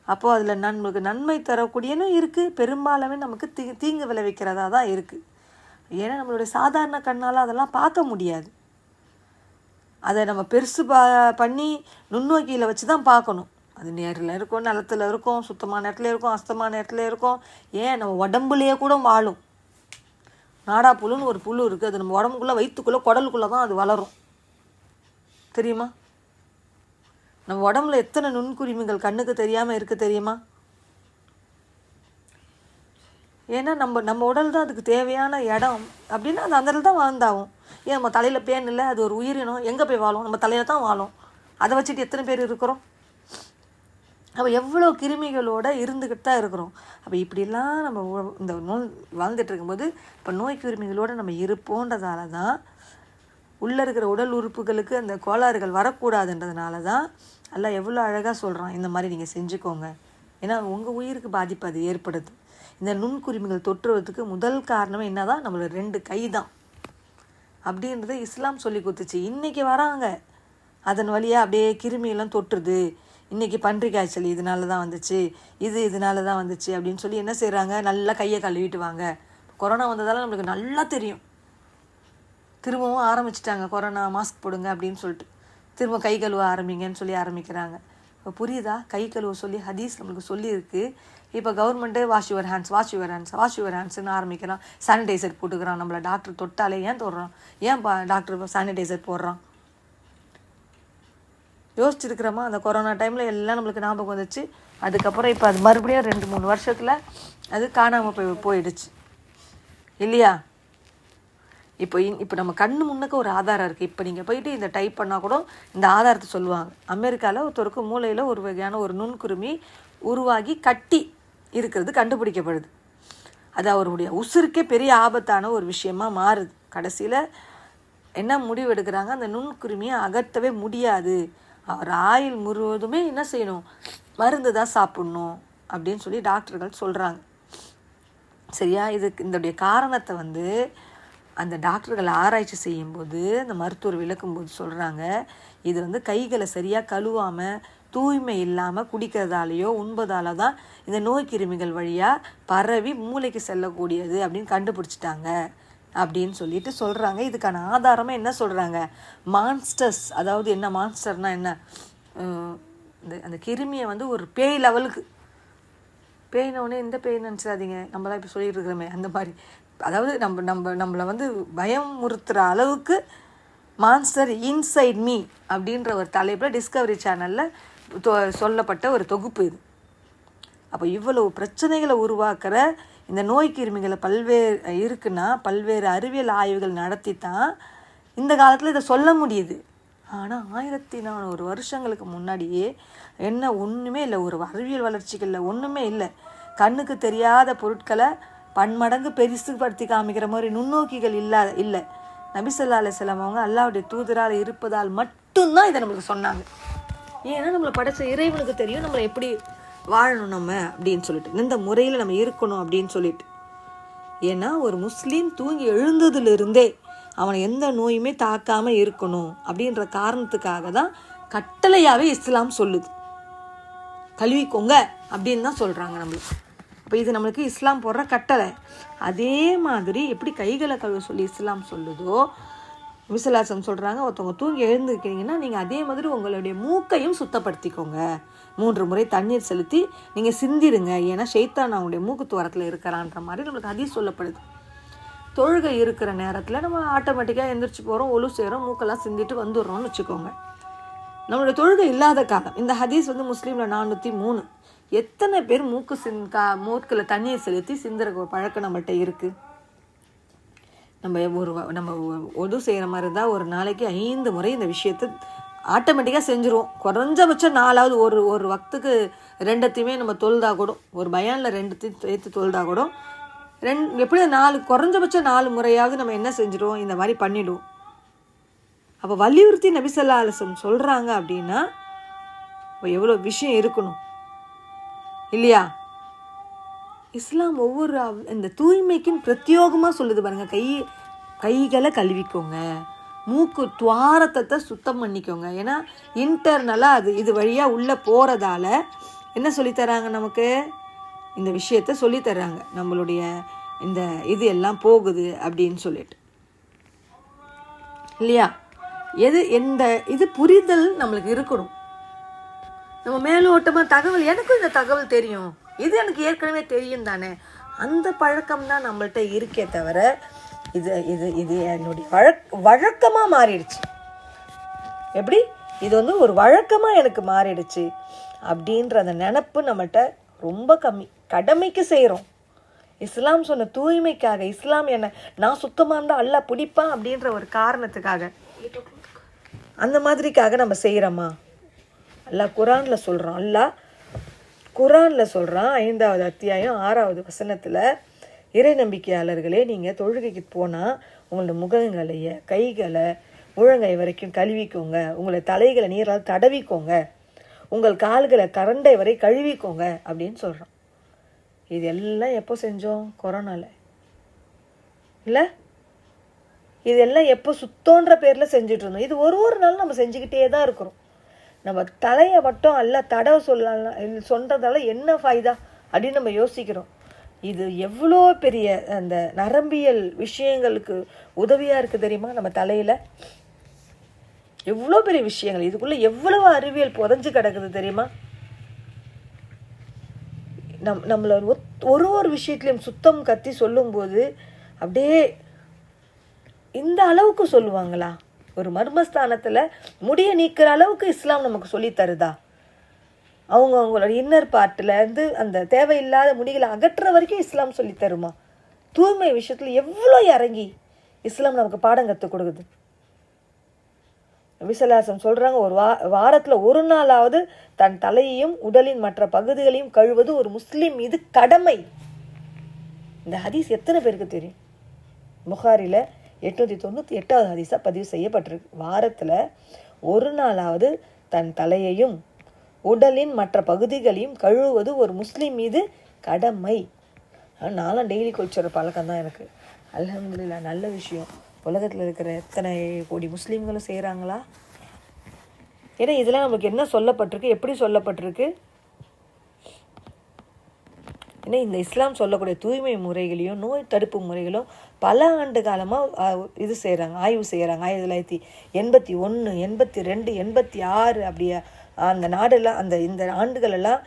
அப்போது அதில் நம்மளுக்கு நன்மை தரக்கூடியனும் இருக்குது, பெரும்பாலுமே நமக்கு தீங்கு விளைவிக்கிறதா தான் இருக்குது. ஏன்னா நம்மளுடைய சாதாரண கண்ணால் அதெல்லாம் பார்க்க முடியாது. அதை நம்ம பெருசு பண்ணி நுண்ணோக்கியில் வச்சு தான் பார்க்கணும். அது நேரில் இருக்கும், நிலத்தில் இருக்கும், சுத்தமான இடத்துல இருக்கும், அஸ்தமான இடத்துல இருக்கும், ஏன் நம்ம உடம்புலையே கூட வாழும். நாடா புழுன்னு ஒரு புழு இருக்குது, அது நம்ம உடம்புக்குள்ளே, வயிற்றுக்குள்ளே, குடலுக்குள்ளே தான் அது வளரும் தெரியுமா? நம்ம உடம்புல எத்தனை நுண்குருமிகள் கண்ணுக்கு தெரியாமல் இருக்க தெரியுமா? ஏன்னா நம்ம உடல் தான் அதுக்கு தேவையான இடம் அப்படின்னா அது அந்த இடத்துல தான் வாழ்ந்தாகும். ஏன் நம்ம தலையில் பேன் இல்லை, அது ஒரு உயிரினம், எங்கே போய் வாழும்? நம்ம தலையில் தான் வாழும். அதை வச்சுட்டு எத்தனை பேர் இருக்கிறோம்? அப்போ எவ்வளோ கிருமிகளோடு இருந்துக்கிட்டு தான் இருக்கிறோம். அப்போ இப்படிலாம் நம்ம இந்த நோய் வாழ்ந்துட்டு இருக்கும்போது இப்போ நோய் கிருமிகளோடு நம்ம இருப்போன்றதால தான் உள்ளே இருக்கிற உடல் உறுப்புகளுக்கு அந்த கோளாறுகள் வரக்கூடாதுன்றதுனால தான் எல்லாம் எவ்வளோ அழகாக சொல்கிறான், இந்த மாதிரி நீங்கள் செஞ்சுக்கோங்க. ஏன்னா உங்கள் உயிருக்கு பாதிப்பு அது ஏற்படுது. இந்த நுண்குருமிகள் தொற்றுவதுக்கு முதல் காரணமே என்ன தான்? நம்மளோட 2 கை தான் அப்படின்றத இஸ்லாம் சொல்லி கொடுத்துச்சு. இன்றைக்கி வராங்க அதன் வழியாக அப்படியே கிருமியெல்லாம் தொற்றுது. இன்றைக்கி பன்றி காய்ச்சல் இதனால தான் வந்துச்சு, இதனால தான் வந்துச்சு அப்படின்னு சொல்லி என்ன செய்கிறாங்க? நல்லா கையை கழுவிட்டு வாங்க. கொரோனா வந்ததால் நம்மளுக்கு நல்லா தெரியும். திரும்பவும் ஆரம்பிச்சிட்டாங்க கொரோனா, மாஸ்க் போடுங்க அப்படின்னு சொல்லிட்டு திரும்ப கை கழுவ ஆரம்பிங்கன்னு சொல்லி ஆரம்பிக்கிறாங்க. இப்போ புரியுதா? கை கழுவ சொல்லி ஹதீஸ் நம்மளுக்கு சொல்லியிருக்கு. இப்போ கவர்மெண்ட்டு வாஷ் யுவர் ஹேண்ட்ஸ்ன்னு ஆரம்பிக்கிறான். சானிடைசர் போட்டுக்கிறான். நம்மளை டாக்டர் தொட்டாலே ஏன் தொடுறான்? ஏன் டாக்டர் சானிடைசர் போடுறான்? யோசிச்சுருக்கிறோமா? அந்த கொரோனா டைமில் எல்லாம் நம்மளுக்கு ஞாபகம் வந்துச்சு. அதுக்கப்புறம் இப்போ அது மறுபடியும் 2-3 வருஷத்தில் அது காணாமல் போயிடுச்சு இல்லையா? இப்போ நம்ம கண்ணு முன்னுக்கு ஒரு ஆதாரம் இருக்குது. இப்போ நீங்கள் போயிட்டு இந்த டைப் பண்ணால் கூட இந்த ஆதாரத்தை சொல்லுவாங்க. அமெரிக்காவில் ஒருத்தருக்கு மூளையில் ஒரு வகையான ஒரு நுண்குருமி உருவாகி கட்டி இருக்கிறது கண்டுபிடிக்கப்படுது. அது அவருடைய உசுருக்கே பெரிய ஆபத்தான ஒரு விஷயமா மாறுது. கடைசியில் என்ன முடிவு எடுக்கிறாங்க? அந்த நுண்குருமியை அகற்றவே முடியாது, அவர் ஆயுள் முழுவதுமே என்ன செய்யணும்? மருந்து தான் சாப்பிட்ணும் அப்படின்னு சொல்லி டாக்டர்கள் சொல்கிறாங்க. சரியா? இதோடைய காரணத்தை அந்த டாக்டர்கள் ஆராய்ச்சி செய்யும்போது, அந்த மருத்துவர் விளக்கும்போது சொல்கிறாங்க, இது கைகளை சரியாக கழுவாமல் தூய்மை இல்லாமல் குடிக்கிறதாலேயோ உண்பதால தான் இந்த நோய் கிருமிகள் வழியாக பரவி மூளைக்கு செல்லக்கூடியது அப்படின்னு கண்டுபிடிச்சிட்டாங்க அப்படின்னு சொல்லிட்டு சொல்கிறாங்க. இதுக்கான ஆதாரமாக என்ன சொல்கிறாங்க? மான்ஸ்டர்ஸ், அதாவது என்ன மான்ஸ்டர்னால் என்ன? அந்த கிருமியை ஒரு பேய் லெவலுக்கு, பேயினோடனே இந்த பேய் நினச்சிடாதீங்க, நம்ம தான் இப்போ சொல்லிட்டு இருக்கிறோமே அந்த மாதிரி, அதாவது நம்மளை பயமுறுத்துகிற அளவுக்கு மான்ஸ்டர் இன்சைட் மீ அப்படின்ற ஒரு தலைப்பில் டிஸ்கவரி சேனலில் சொல்லப்பட்ட ஒரு தொகுப்பு இது. அப்போ இவ்வளவு பிரச்சனைகளை உருவாக்குற இந்த நோய் கிருமிகளை பல்வேறு அறிவியல் ஆய்வுகள் நடத்தி தான் இந்த காலத்தில் இதை சொல்ல முடியுது. ஆனால் 1400 வருஷங்களுக்கு முன்னாடியே என்ன ஒன்றுமே இல்லை, ஒரு அறிவியல் வளர்ச்சிகளில் ஒன்றுமே இல்லை. கண்ணுக்கு தெரியாத பொருட்களை பன்மடங்கு பெருசுபடுத்தி காமிக்கிற மாதிரி நுண்ணோக்கிகள் இல்லை. நபி ஸல்லல்லாஹு அலைஹி வஸல்லம் அவங்க அல்லாஹ்வுடைய தூதரால் இருப்பதால் மட்டும்தான் இதை நம்மளுக்கு சொன்னாங்க. ஏன்னா நம்மளை படைச்ச இறைவனுக்கு தெரியும் நம்மளை எப்படி வாழணும் நம்ம அப்படின்னு சொல்லிட்டு, இந்த முறையில் நம்ம இருக்கணும் அப்படின்னு சொல்லிட்டு. ஏன்னா ஒரு முஸ்லீம் தூங்கி எழுந்ததுலேருந்தே அவனை எந்த நோயுமே தாக்காமல் இருக்கணும் அப்படின்ற காரணத்துக்காக தான் கட்டளையாகவே இஸ்லாம் சொல்லுது. கழுவிக்கோங்க அப்படின்னு தான் சொல்கிறாங்க நம்மளுக்கு. இப்போ இது நம்மளுக்கு இஸ்லாம் போடுற கட்டளை. அதே மாதிரி எப்படி கைகளை கழுவ சொல்லி இஸ்லாம் சொல்லுதோ, விசலாசம் சொல்கிறாங்க, ஒருத்தவங்க தூங்கி எழுந்துருக்கிறீங்கன்னா நீங்கள் அதே மாதிரி உங்களுடைய மூக்கையும் சுத்தப்படுத்திக்கோங்க. 3 முறை தண்ணீர் செலுத்தி நீங்கள் சிந்திருங்க. ஏன்னா ஷைத்தான் அவங்களுடைய மூக்கு துவாரத்தில் இருக்கிறான்ற மாதிரி நம்மளுக்கு ஹதீஸ் சொல்லப்படுது. தொழுகை இருக்கிற நேரத்தில் நம்ம ஆட்டோமேட்டிக்காக எந்திரிச்சு போகிறோம், ஒழு செய்கிறோம், மூக்கெல்லாம் சிந்திட்டு வந்துடுறோம்னு வச்சுக்கோங்க. நம்மளுடைய தொழுகை இல்லாத காலம். இந்த ஹதீஸ் முஸ்லீமில் 403. எத்தனை பேர் மூக்கில் தண்ணீர் செலுத்தி சிந்துற ஒரு பழக்கம் நம்மள்கிட்ட இருக்குது? நம்ம ஒது செய்கிற மாதிரி தான் ஒரு நாளைக்கு 5 முறை இந்த விஷயத்தை ஆட்டோமேட்டிக்காக செஞ்சுருவோம். குறைஞ்சபட்சம் 4வது ஒரு வக்துக்கு 2த்தையுமே நம்ம தொழுதா கூட, ஒரு பயானில் 2த்தையும் சேர்த்து தொழுதா கூட எப்படி 4 குறைஞ்சபட்சம் 4 முறையாவது நம்ம என்ன செஞ்சிடுவோம், இந்த மாதிரி பண்ணிவிடுவோம். அப்போ வலியுறுத்தி நபி ஸல்லல்லாஹு அலைஹி வஸல்லம் சொல்கிறாங்க அப்படின்னா எவ்வளோ விஷயம் இருக்கணும் இல்லையா? இஸ்லாம் ஒவ்வொரு இந்த தூய்மைக்குன்னு பிரத்யோகமாக சொல்லுது பாருங்க. கைகளை கழுவிக்கோங்க, மூக்கு துவாரத்தை சுத்தம் பண்ணிக்கோங்க. ஏன்னா இன்டர்னலாக இது வழியாக உள்ளே போகிறதால என்ன சொல்லித்தராங்க நமக்கு? இந்த விஷயத்த சொல்லித்தராங்க. நம்மளுடைய இந்த இது எல்லாம் போகுது அப்படின்னு சொல்லிட்டு இல்லையா? இது புரிதல் நம்மளுக்கு இருக்கணும். நம்ம மேலோட்டமாக தகவல், எனக்கும் இந்த தகவல் தெரியும், இது எனக்கு ஏற்கனவே தெரியும் தானே, அந்த பழக்கம் தான் நம்மள்கிட்ட இருக்கே தவிர இது என்னுடைய வழக்கமாக மாறிடுச்சு. எப்படி இது வந்து ஒரு வழக்கமாக எனக்கு மாறிடுச்சு அப்படின்ற அந்த நினப்பு நம்மகிட்ட ரொம்ப கம்மி. கடமைக்கு செய்கிறோம். இஸ்லாம் சொன்ன தூய்மைக்காக, இஸ்லாம் என்ன நான் சுத்தமாக இருந்தால் அல்லாஹ் பிடிப்பான் அப்படின்ற ஒரு காரணத்துக்காக, அந்த மாதிரிக்காக நம்ம செய்கிறோமா? அல்லாஹ் குரானில் சொல்கிறான். அல்லாஹ் குரானில் சொல்கிறான் 5வது அத்தியாயம் 6வது வசனத்தில், இறை நம்பிக்கையாளர்களே, நீங்கள் தொழுகைக்கு போனால் உங்களோட முகங்களைய கைகளை முழங்கை வரைக்கும் கழுவிக்கோங்க, உங்களை தலைகளை நீரால் தடவிக்கோங்க, உங்கள் கால்களை கரண்டை வரை கழுவிக்கோங்க அப்படின்னு சொல்கிறோம். இது எல்லாம் எப்போ செஞ்சோம்? கொரோனாவில் இல்லை? இதெல்லாம் எப்போ சுத்தோன்ற பேரில் செஞ்சுட்டு இருந்தோம். இது ஒரு நாள் நம்ம செஞ்சுக்கிட்டே தான் இருக்கிறோம். நம்ம தலையை மட்டும் எல்லாம் தடவை சொல்கிறதால என்ன ஃபாய்தா அப்படின்னு நம்ம யோசிக்கிறோம். இது எவ்வளோ பெரிய அந்த நரம்பியல் விஷயங்களுக்கு உதவியாக இருக்குது தெரியுமா? நம்ம தலையில் எவ்வளோ பெரிய விஷயங்கள், இதுக்குள்ளே எவ்வளவு அறிவியல் புதைஞ்சு கிடக்குது தெரியுமா? நம்மள ஒரு விஷயத்துலையும் சுத்தம் கத்தி சொல்லும்போது அப்படியே இந்த அளவுக்கு சொல்லுவாங்களா? ஒரு மர்மஸ்தானத்தில் முடிய நீக்கிற அளவுக்கு இஸ்லாம் நமக்கு சொல்லி தருதா? அவங்களோட இன்னர் பார்ட்டிலேருந்து அந்த தேவையில்லாத முடிகளை அகற்ற வரைக்கும் இஸ்லாம் சொல்லி தருமா? தூய்மை விஷயத்தில் எவ்வளோ இறங்கி இஸ்லாம் நமக்கு பாடம் கற்றுக் கொடுக்குது. விசலாசம் சொல்கிறாங்க, ஒரு வாரத்தில் ஒரு நாளாவது தன் தலையையும் உடலின் மற்ற பகுதிகளையும் கழுவது ஒரு முஸ்லீம் மீது கடமை. இந்த ஹதீஸ் எத்தனை பேருக்கு தெரியும்? புகாரில் 898வது ஹதீஸாக பதிவு செய்யப்பட்டிருக்கு. வாரத்தில் ஒரு நாளாவது தன் தலையையும் உடலின் மற்ற பகுதிகளையும் கழுவுவது ஒரு முஸ்லீம் மீது கடமை. நானும் டெய்லி குளிச்சுற பழக்கம் தான் எனக்கு. அல்ஹம்துலில்லாஹ், நல்ல விஷயம். உலகத்தில் இருக்கிற எத்தனை கோடி முஸ்லீம்களும் செய்கிறாங்களா? ஏன்னா இதெல்லாம் நமக்கு என்ன சொல்லப்பட்டிருக்கு, எப்படி சொல்லப்பட்டிருக்கு? ஏன்னா இந்த இஸ்லாம் சொல்லக்கூடிய தூய்மை முறைகளையும் நோய் தடுப்பு முறைகளும் பல ஆண்டு காலமாக இது செய்கிறாங்க, ஆய்வு செய்கிறாங்க. 1981, 82, 86 அப்படியே அந்த நாடெல்லாம் இந்த ஆண்டுகளெல்லாம்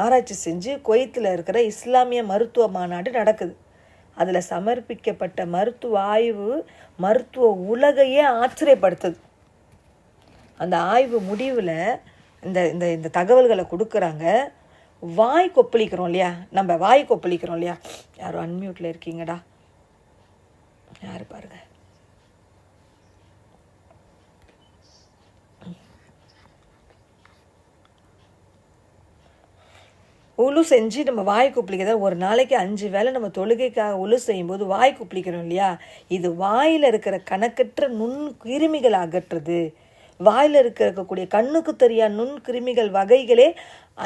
ஆராய்ச்சி செஞ்சு குவைத்தில் இருக்கிற இஸ்லாமிய மருத்துவ மாநாடு நடக்குது. அதில் சமர்ப்பிக்கப்பட்ட மருத்துவ ஆய்வு மருத்துவ உலகையே ஆச்சரியப்படுத்துது. அந்த ஆய்வு முடிவில் இந்த தகவல்களை கொடுக்குறாங்க. வாய் கொப்பளிக்கிறோம் இல்லையா, நம்ம வாய் கொப்பளிக்கிறோம் இல்லையா? யாரும் அன்மியூட்டில் இருக்கீங்கடா, யார் பாருங்க. உழு செஞ்சு நம்ம வாய் குப்பிளிக்கிறத ஒரு நாளைக்கு 5 வேளை நம்ம தொழுகைக்காக உழு செய்யும்போது வாய் குப்பிளிக்கிறோம் இல்லையா? இது வாயில் இருக்கிற கணக்கற்ற நுண் கிருமிகள் அகற்றுது. வாயில் இருக்கக்கூடிய கண்ணுக்கு தெரியாத நுண் கிருமிகள் வகைகளே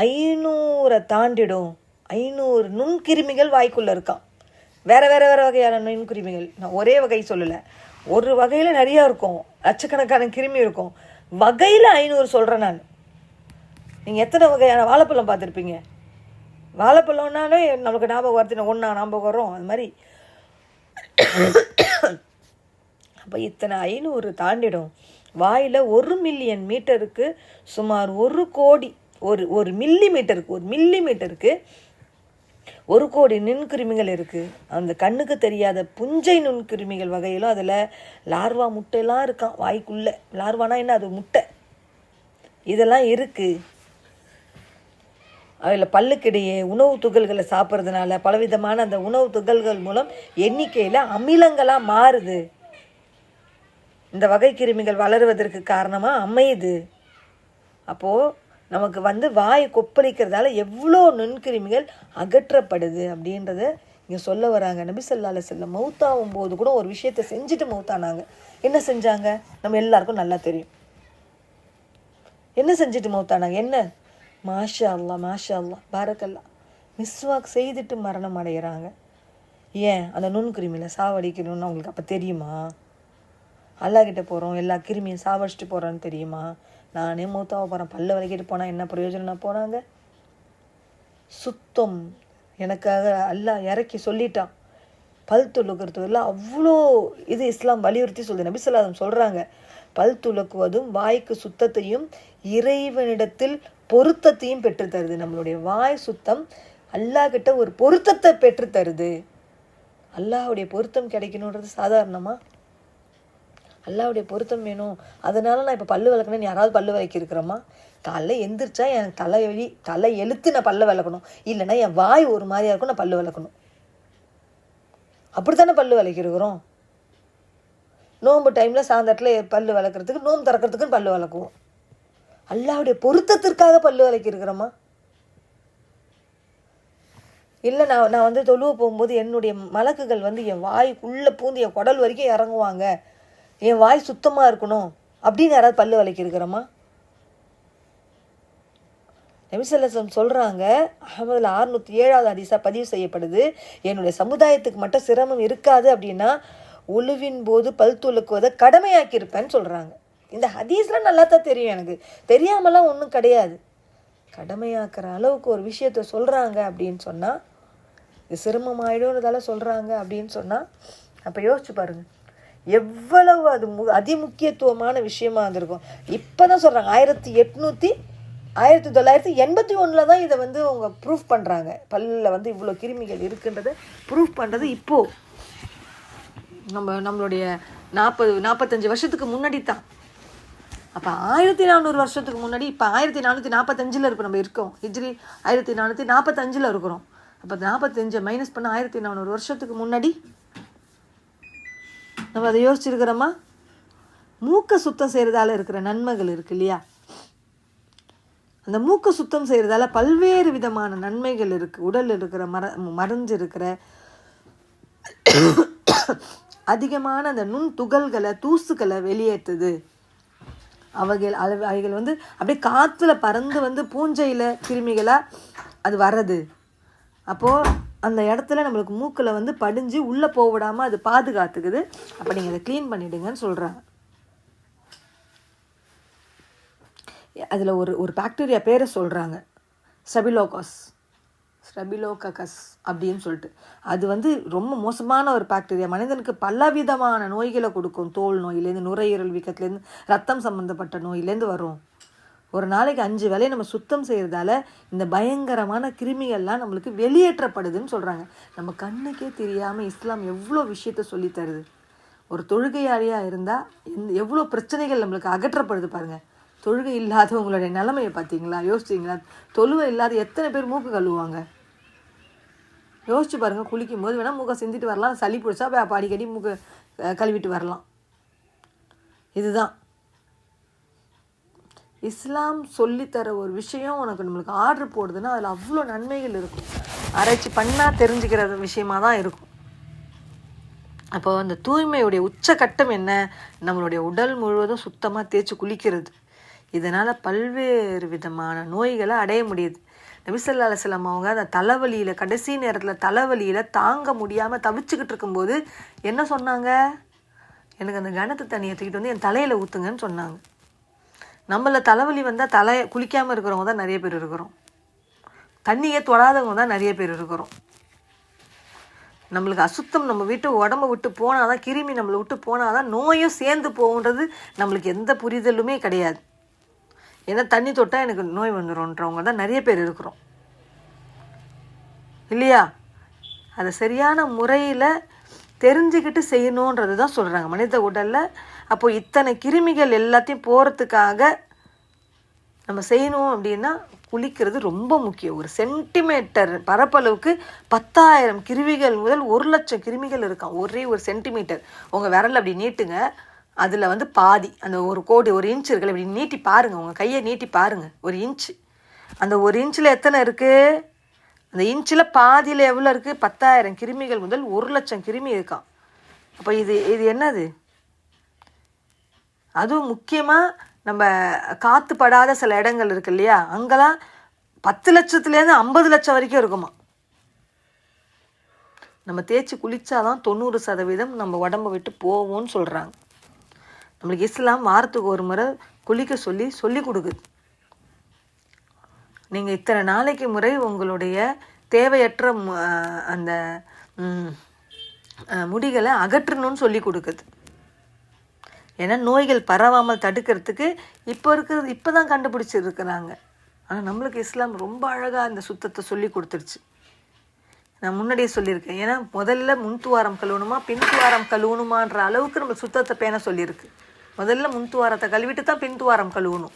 500 தாண்டிடும். 500 நுண்கிருமிகள் வாய்க்குள்ளே இருக்கான். வேறு வகையான நுண்கிருமிகள். நான் ஒரே வகை சொல்லலை, ஒரு வகையில் நிறையா இருக்கும், லட்சக்கணக்கான கிருமி இருக்கும். வகையில் 500 சொல்கிறேன் நான். நீங்கள் எத்தனை வகையான வாழைப்பழம் பார்த்துருப்பீங்க? வாழைப்பழம்னாலே நமக்கு ஞாபகம் வருது, ஒன்றா ஞாபகம் வரும். அது மாதிரி அப்போ இத்தனை 500 தாண்டிடும். வாயில் 1 மில்லியன் மீட்டருக்கு சுமார் 1 கோடி, ஒரு மில்லிமீட்டருக்கு 1 கோடி நுண்கிருமிகள் இருக்குது. அந்த கண்ணுக்கு தெரியாத புஞ்சை நுண்கிருமிகள் வகையிலும் அதில் லார்வா முட்டையெல்லாம் இருக்கான் வாய்க்குள்ளே. லார்வானா என்ன? அது முட்டை. இதெல்லாம் இருக்குது. அதில் பல்லுக்கிடையே உணவு துகள்களை சாப்பிட்றதுனால பலவிதமான அந்த உணவு துகள்கள் மூலம் எண்ணிக்கையில் அமிலங்களாக மாறுது. இந்த வகை கிருமிகள் வளருவதற்கு காரணமாக அமையுது. அப்போது நமக்கு வாய் கொப்பளிக்கிறதால எவ்வளோ நுண்கிருமிகள் அகற்றப்படுது அப்படின்றத இங்கே சொல்ல வராங்க. நபி ஸல்லல்லாஹு அலைஹி வஸல்லம் மௌத்தாகும் போது கூட ஒரு விஷயத்தை செஞ்சுட்டு மௌத்தானாங்க. என்ன செஞ்சாங்க? நம்ம எல்லாருக்கும் நல்லா தெரியும். என்ன செஞ்சுட்டு மௌத்தானாங்க? என்ன? மாஷா அல்லா பாரக்கல்லா, மிஸ்வாக் செய்துட்டு மரணம் அடைகிறாங்க. ஏன்? அந்த நுண்கிருமியில் சாவடிக்கணும்னு அவங்களுக்கு அப்போ தெரியுமா? அல்லாஹ்கிட்ட போகிறோம், எல்லா கிருமியும் சாவடிச்சிட்டு போகிறான்னு தெரியுமா? நானே மூத்தாக போகிறேன், பல்ல வலிக்கிட்டு போனால் என்ன பிரயோஜனம்னா போனாங்க? சுத்தம் எனக்காக அல்லாஹ் இறக்கி சொல்லிட்டான். பல் துலக்கிறதுல அவ்வளோ இது இஸ்லாம் வலியுறுத்தி சொல்லுது. நபி ஸல்லல்லாஹு அலைஹி வஸல்லம் சொல்கிறாங்க, பல் துலக்குவதும் வாய்க்கு சுத்தத்தையும் இறைவனிடத்தில் பொருத்தத்தையும் பெற்றுத்தருது. நம்மளுடைய வாய் சுத்தம் அல்லாஹ்கிட்ட ஒரு பொருத்தத்தை பெற்றுத்தருது. அல்லாஹ்வுடைய பொருத்தம் கிடைக்கணுன்றது சாதாரணமா? அல்லாவுடைய பொருத்தம் வேணும். அதனால நான் இப்போ பல்லு விளக்கணும்னு யாராவது பல்லு விளக்கி இருக்கிறோமா? காலைல எந்திரிச்சா என் தலை எழுத்து நான் பல்ல விளக்கணும், இல்லைன்னா என் வாய் ஒரு மாதிரியா இருக்கும், நான் பல்லு விளக்கணும். அப்படித்தானே பல்லு விளக்கிருக்கிறோம். நோன்பு டைமில் சாயந்தரத்தில் பல்லு விளக்குறதுக்கு, நோன்பு திறக்கிறதுக்குன்னு பல்லு விளக்குவோம். அல்லாவுடைய பொருத்தத்திற்காக பல்லு விளக்கிருக்கிறோமா? இல்லை நான் வந்து தொழுவ போகும்போது என்னுடைய மலக்குகள் வந்து என் வாய்க்குள்ளே பூந்து என் குடல் வரைக்கும் இறங்குவாங்க, என் வாய் சுத்தமாக இருக்கணும் அப்படின்னு யாராவது பல்லு விளக்கிருக்கிறோமா? நபி ஸல்லல்லாஹு அலைஹி வஸல்லம் சொல்கிறாங்க, அஹ்மதில் 607வது ஹதீஸாக பதிவு செய்யப்படுது, என்னுடைய சமுதாயத்துக்கு மட்டும் சிரமம் இருக்காது அப்படின்னா ஒழுவின் போது பல் துலக்குவதை கடமையாக்கியிருப்பேன்னு சொல்கிறாங்க. இந்த ஹதீஸ்லாம் நல்லா தான் தெரியும், எனக்கு தெரியாமலாம் ஒன்றும் கிடையாது. கடமையாக்குற அளவுக்கு ஒரு விஷயத்த சொல்கிறாங்க அப்படின்னு சொன்னால், இது சிரமமாயிடும்ன்றதால சொல்கிறாங்க அப்படின்னு சொன்னால், அப்போ யோசிச்சு பாருங்கள் எவ்வளவு அது அதிமுக்கியத்துவமான விஷயமா இருந்திருக்கும். இப்போ தான் சொல்கிறாங்க 1981 தான் இதை வந்து அவங்க ப்ரூஃப் பண்ணுறாங்க. பல்லில் வந்து இவ்வளோ கிருமிகள் இருக்குன்றதை ப்ரூஃப் பண்ணுறது இப்போது நம்மளுடைய 45 வருஷத்துக்கு முன்னாடி தான். அப்போ 1400 வருஷத்துக்கு முன்னாடி, இப்போ 1445 இருக்கும், நம்ம இருக்கோம். ஹிஜ்ரி 1445 இருக்கிறோம். அப்போ 45 மைனஸ் பண்ண 1400 வருஷத்துக்கு முன்னாடி நம்ம அதை யோசிச்சிருக்கிறோமா? மூக்கை சுத்தம் செய்கிறதால இருக்கிற நன்மைகள் இருக்கு இல்லையா? அந்த மூக்கை சுத்தம் செய்கிறதால பல்வேறு விதமான நன்மைகள் இருக்குது. உடலில் இருக்கிற மறைஞ்சு இருக்கிற அதிகமான அந்த நுண் துகள்களை, தூசுக்களை வெளியேற்றுது. அவைகள் வந்து அப்படியே காற்றுல பறந்து வந்து பூஞ்சையில் கிருமிகளாக அது வர்றது. அப்போது அந்த இடத்துல நம்மளுக்கு மூக்கில் வந்து படிஞ்சு உள்ளே போவிடாமல் அது பாதுகாத்துக்குது. அப்போ நீங்கள் அதை க்ளீன் பண்ணிவிடுங்கன்னு சொல்கிறாங்க. அதில் ஒரு பாக்டீரியா பேரை சொல்கிறாங்க, ஸ்ட்ரெபிலோகஸ் அப்படின்னு சொல்லிட்டு. அது வந்து ரொம்ப மோசமான ஒரு பாக்டீரியா. மனிதனுக்கு பலவிதமான நோய்களை கொடுக்கும். தோல் நோயிலேருந்து, நுரையீரல் வீக்கத்துலேருந்து, ரத்தம் சம்மந்தப்பட்ட நோயிலேருந்து வரும். ஒரு நாளைக்கு 5 வேளையை நம்ம சுத்தம் செய்கிறதால இந்த பயங்கரமான கிருமிகள்லாம் நம்மளுக்கு வெளியேற்றப்படுதுன்னு சொல்கிறாங்க. நம்ம கண்ணுக்கே தெரியாமல் இஸ்லாம் எவ்வளோ விஷயத்த சொல்லித்தருது. ஒரு தொழுகையாளியாக இருந்தால் எவ்வளோ பிரச்சனைகள் நம்மளுக்கு அகற்றப்படுது பாருங்கள். தொழுகை இல்லாதவங்களுடைய நிலைமையை பார்த்தீங்களா? யோசிச்சிங்களா? தொழுவை இல்லாத எத்தனை பேர் மூக்கு கழுவுவாங்க? யோசிச்சு பாருங்கள். குளிக்கும் போது வேணால் மூக்கை சிந்திட்டு வரலாம், சளி பிடிச்சா போய் அடிக்கடி மூக்கை கழுவிட்டு வரலாம். இதுதான் இஸ்லாம் சொல்லித்தர ஒரு விஷயம். நம்மளுக்கு ஆர்டர் போடுதுன்னா அதில் அவ்வளோ நன்மைகள் இருக்கும். ஆராய்ச்சி பண்ணால் தெரிஞ்சுக்கிற விஷயமாக தான் இருக்கும். அப்போ அந்த தூய்மையுடைய உச்சக்கட்டம் என்ன? நம்மளுடைய உடல் முழுவதும் சுத்தமாக தேய்ச்சி குளிக்கிறது. இதனால் பல்வேறு விதமான நோய்களை அடைய முடியுது. நபி ஸல்லல்லாஹு அலைஹி வஸல்லம் அவங்க அந்த தலைவலியில், கடைசி நேரத்தில் தலைவலியில் தாங்க முடியாமல் தவிச்சுக்கிட்டு இருக்கும்போது என்ன சொன்னாங்க? எனக்கு அந்த கணத்து தண்ணியை தூக்கிட்டு வந்து என் தலையில் ஊற்றுங்கன்னு சொன்னாங்க. நம்மள தலைவலி வந்தால் குளிக்காமல் இருக்கிறவங்க தான் நிறைய பேர் இருக்கிறோம். தண்ணியை தொடாதவங்க தான் நிறைய பேர் இருக்கிறோம். நம்மளுக்கு அசுத்தம் நம்ம உடம்பை விட்டு போனால் தான், கிருமி நம்மளை விட்டு போனால் தான் நோயும் சேர்ந்து போகுன்றது நம்மளுக்கு எந்த புரிதலுமே கிடையாது. ஏன்னா தண்ணி தொட்டால் எனக்கு நோய் வந்துடும்ன்றவங்க தான் நிறைய பேர் இருக்கிறோம் இல்லையா? அதை சரியான முறையில் தெரிஞ்சுக்கிட்டு செய்யணுன்றது தான் சொல்கிறாங்க மனித உடலில். அப்போது இத்தனை கிருமிகள் எல்லாத்தையும் போகிறதுக்காக நம்ம செய்யணும் அப்படின்னா குளிக்கிறது ரொம்ப முக்கியம். ஒரு சென்டிமீட்டர் பரப்பளவுக்கு 10,000 கிருமிகள் முதல் 1,00,000 கிருமிகள் இருக்கான் ஒரே ஒரு சென்டிமீட்டர். உங்கள் விரல் அப்படி நீட்டுங்க, அதில் வந்து பாதி அந்த ஒரு கோடி 1 இன்ச் இருக்குல்ல, இப்படி நீட்டி பாருங்கள், உங்கள் கையை நீட்டி பாருங்கள். 1 இன்ச்சு, அந்த 1 இன்ச்சில் எத்தனை இருக்குது? அந்த இன்ச்சில் பாதியில் எவ்வளோ இருக்குது? 10,000 கிருமிகள் முதல் 1,00,000 கிருமி இருக்கான். அப்போ இது என்னது? அதுவும் முக்கியமாக நம்ம காற்று படாத சில இடங்கள் இருக்கு இல்லையா, அங்கெல்லாம் 10 லட்சத்துலேருந்து 50 லட்சம் வரைக்கும் இருக்குமா. நம்ம தேய்ச்சி குளித்தாதான் 90% நம்ம உடம்பை விட்டு போவோம்னு சொல்கிறாங்க. நம்மளுக்கு இஸ்லாம் வாரத்துக்கு ஒரு முறை குளிக்க சொல்லி கொடுக்குது. நீங்கள் இத்தனை நாளைக்கு முறை உங்களுடைய தேவையற்ற அந்த முடிகளை அகற்றணும்னு சொல்லி கொடுக்குது. ஏன்னா நோய்கள் பரவாமல் தடுக்கிறதுக்கு இப்போ தான் கண்டுபிடிச்சிருக்கிறாங்க. ஆனால் நம்மளுக்கு இஸ்லாம் ரொம்ப அழகாக இந்த சுத்தத்தை சொல்லி கொடுத்துருச்சு. நான் முன்னாடியே சொல்லியிருக்கேன். ஏன்னா முதல்ல முன்துவாரம் கழுவணுமா பின்துவாரம் கழுவணுமான்ற அளவுக்கு நம்ம சுத்தத்தை பேண சொல்லியிருக்கு. முதல்ல முன்துவாரத்தை கழுவிட்டு தான் பின்துவாரம் கழுவணும்.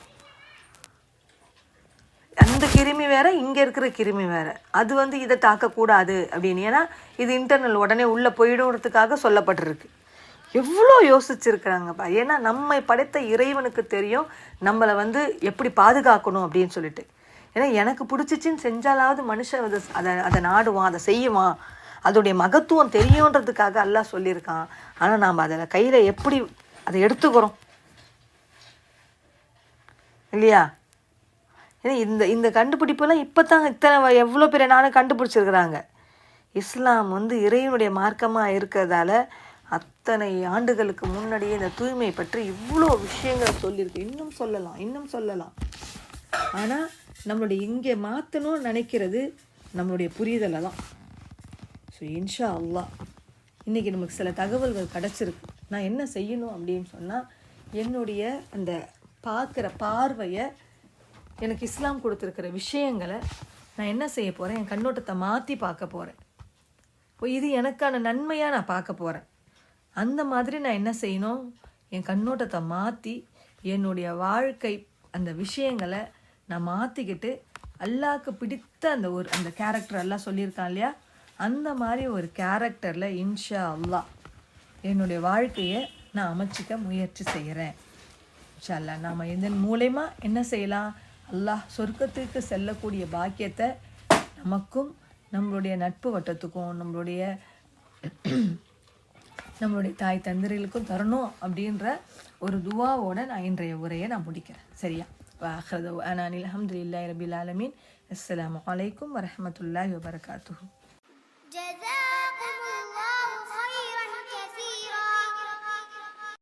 அந்த கிருமி வேற, இங்கே இருக்கிற கிருமி வேற. அது இதை தாக்கக்கூடாது அப்படின்னு. ஏன்னா இது இன்டர்னல், உடனே உள்ளே போயிடுறதுக்காக சொல்லப்பட்டிருக்கு. எவ்வளோ யோசிச்சிருக்கிறாங்கப்பா. ஏன்னா நம்மை படைத்த இறைவனுக்கு தெரியும் நம்மளை எப்படி பாதுகாக்கணும் அப்படின்னு சொல்லிட்டு. ஏன்னா எனக்கு பிடிச்சிச்சின்னு செஞ்சாலாவது மனுஷன் அதை நாடுவான், அதை செய்யுவான், அதோடைய மகத்துவம் தெரியுன்றதுக்காக அல்லாஹ் சொல்லியிருக்கான். ஆனால் நாம் அதில் கையில் எப்படி அதை எடுத்துக்கிறோம் இல்லையா? ஏன்னா இந்த கண்டுபிடிப்பெல்லாம் இப்போ தான் இத்தனை எவ்வளோ பேர் நானும் கண்டுபிடிச்சிருக்கிறாங்க. இஸ்லாம் இறைவனுடைய மார்க்கமாக இருக்கிறதால அத்தனை ஆண்டுகளுக்கு முன்னாடியே இந்த தூய்மை பற்றி இவ்வளோ விஷயங்களை சொல்லியிருக்கு. இன்னும் சொல்லலாம். ஆனால் நம்மளுடைய இங்கே மாற்றணும்னு நினைக்கிறது நம்மளுடைய புரிதலை தான். ஸோ இன்ஷா அல்லாஹ் இன்றைக்கி நமக்கு சில தகவல்கள் கிடச்சிருக்கு. நான் என்ன செய்யணும் அப்படின்னு சொன்னால், என்னுடைய அந்த பார்க்குற பார்வையை, எனக்கு இஸ்லாம் கொடுத்துருக்கிற விஷயங்களை நான் என்ன செய்ய போகிறேன், என் கண்ணோட்டத்தை மாற்றி பார்க்க போகிறேன். இது எனக்கான நன்மையாக நான் பார்க்க போகிறேன். அந்த மாதிரி நான் என்ன செய்யணும், என் கண்ணோட்டத்தை மாற்றி என்னுடைய வாழ்க்கை அந்த விஷயங்களை நான் மாற்றிக்கிட்டு அல்லாஹ்க்கு பிடித்த அந்த கேரக்டர் எல்லாம் சொல்லியிருக்கான் இல்லையா, அந்த மாதிரி ஒரு கேரக்டரில் இன்ஷா அல்லாஹ் என்னுடைய வாழ்க்கையை நான் அமைச்சிக்க முயற்சி செய்கிறேன். இன்ஷா அல்லாஹ் நாம் இதன் மூலமா என்ன செய்யலாம், அல்லாஹ் சொர்க்கத்துக்கு செல்லக்கூடிய பாக்கியத்தை நமக்கும் நம்மளுடைய நட்பு வட்டத்துக்கும் நம்மளுடைய தாய் தந்திரிகளுக்கும் தரணும் அப்படின்ற ஒரு துவாவோட நான் இன்றைய உரையை நான் முடிக்கிறேன். சரியா? வாஹ்ரது அனானில் அல்ஹம்துலில்லாஹி ரபில் ஆலமீன். அஸ்ஸலாமு அலைக்கும் வரஹ்மத்துல்லாஹி வபரகாத்துஹு.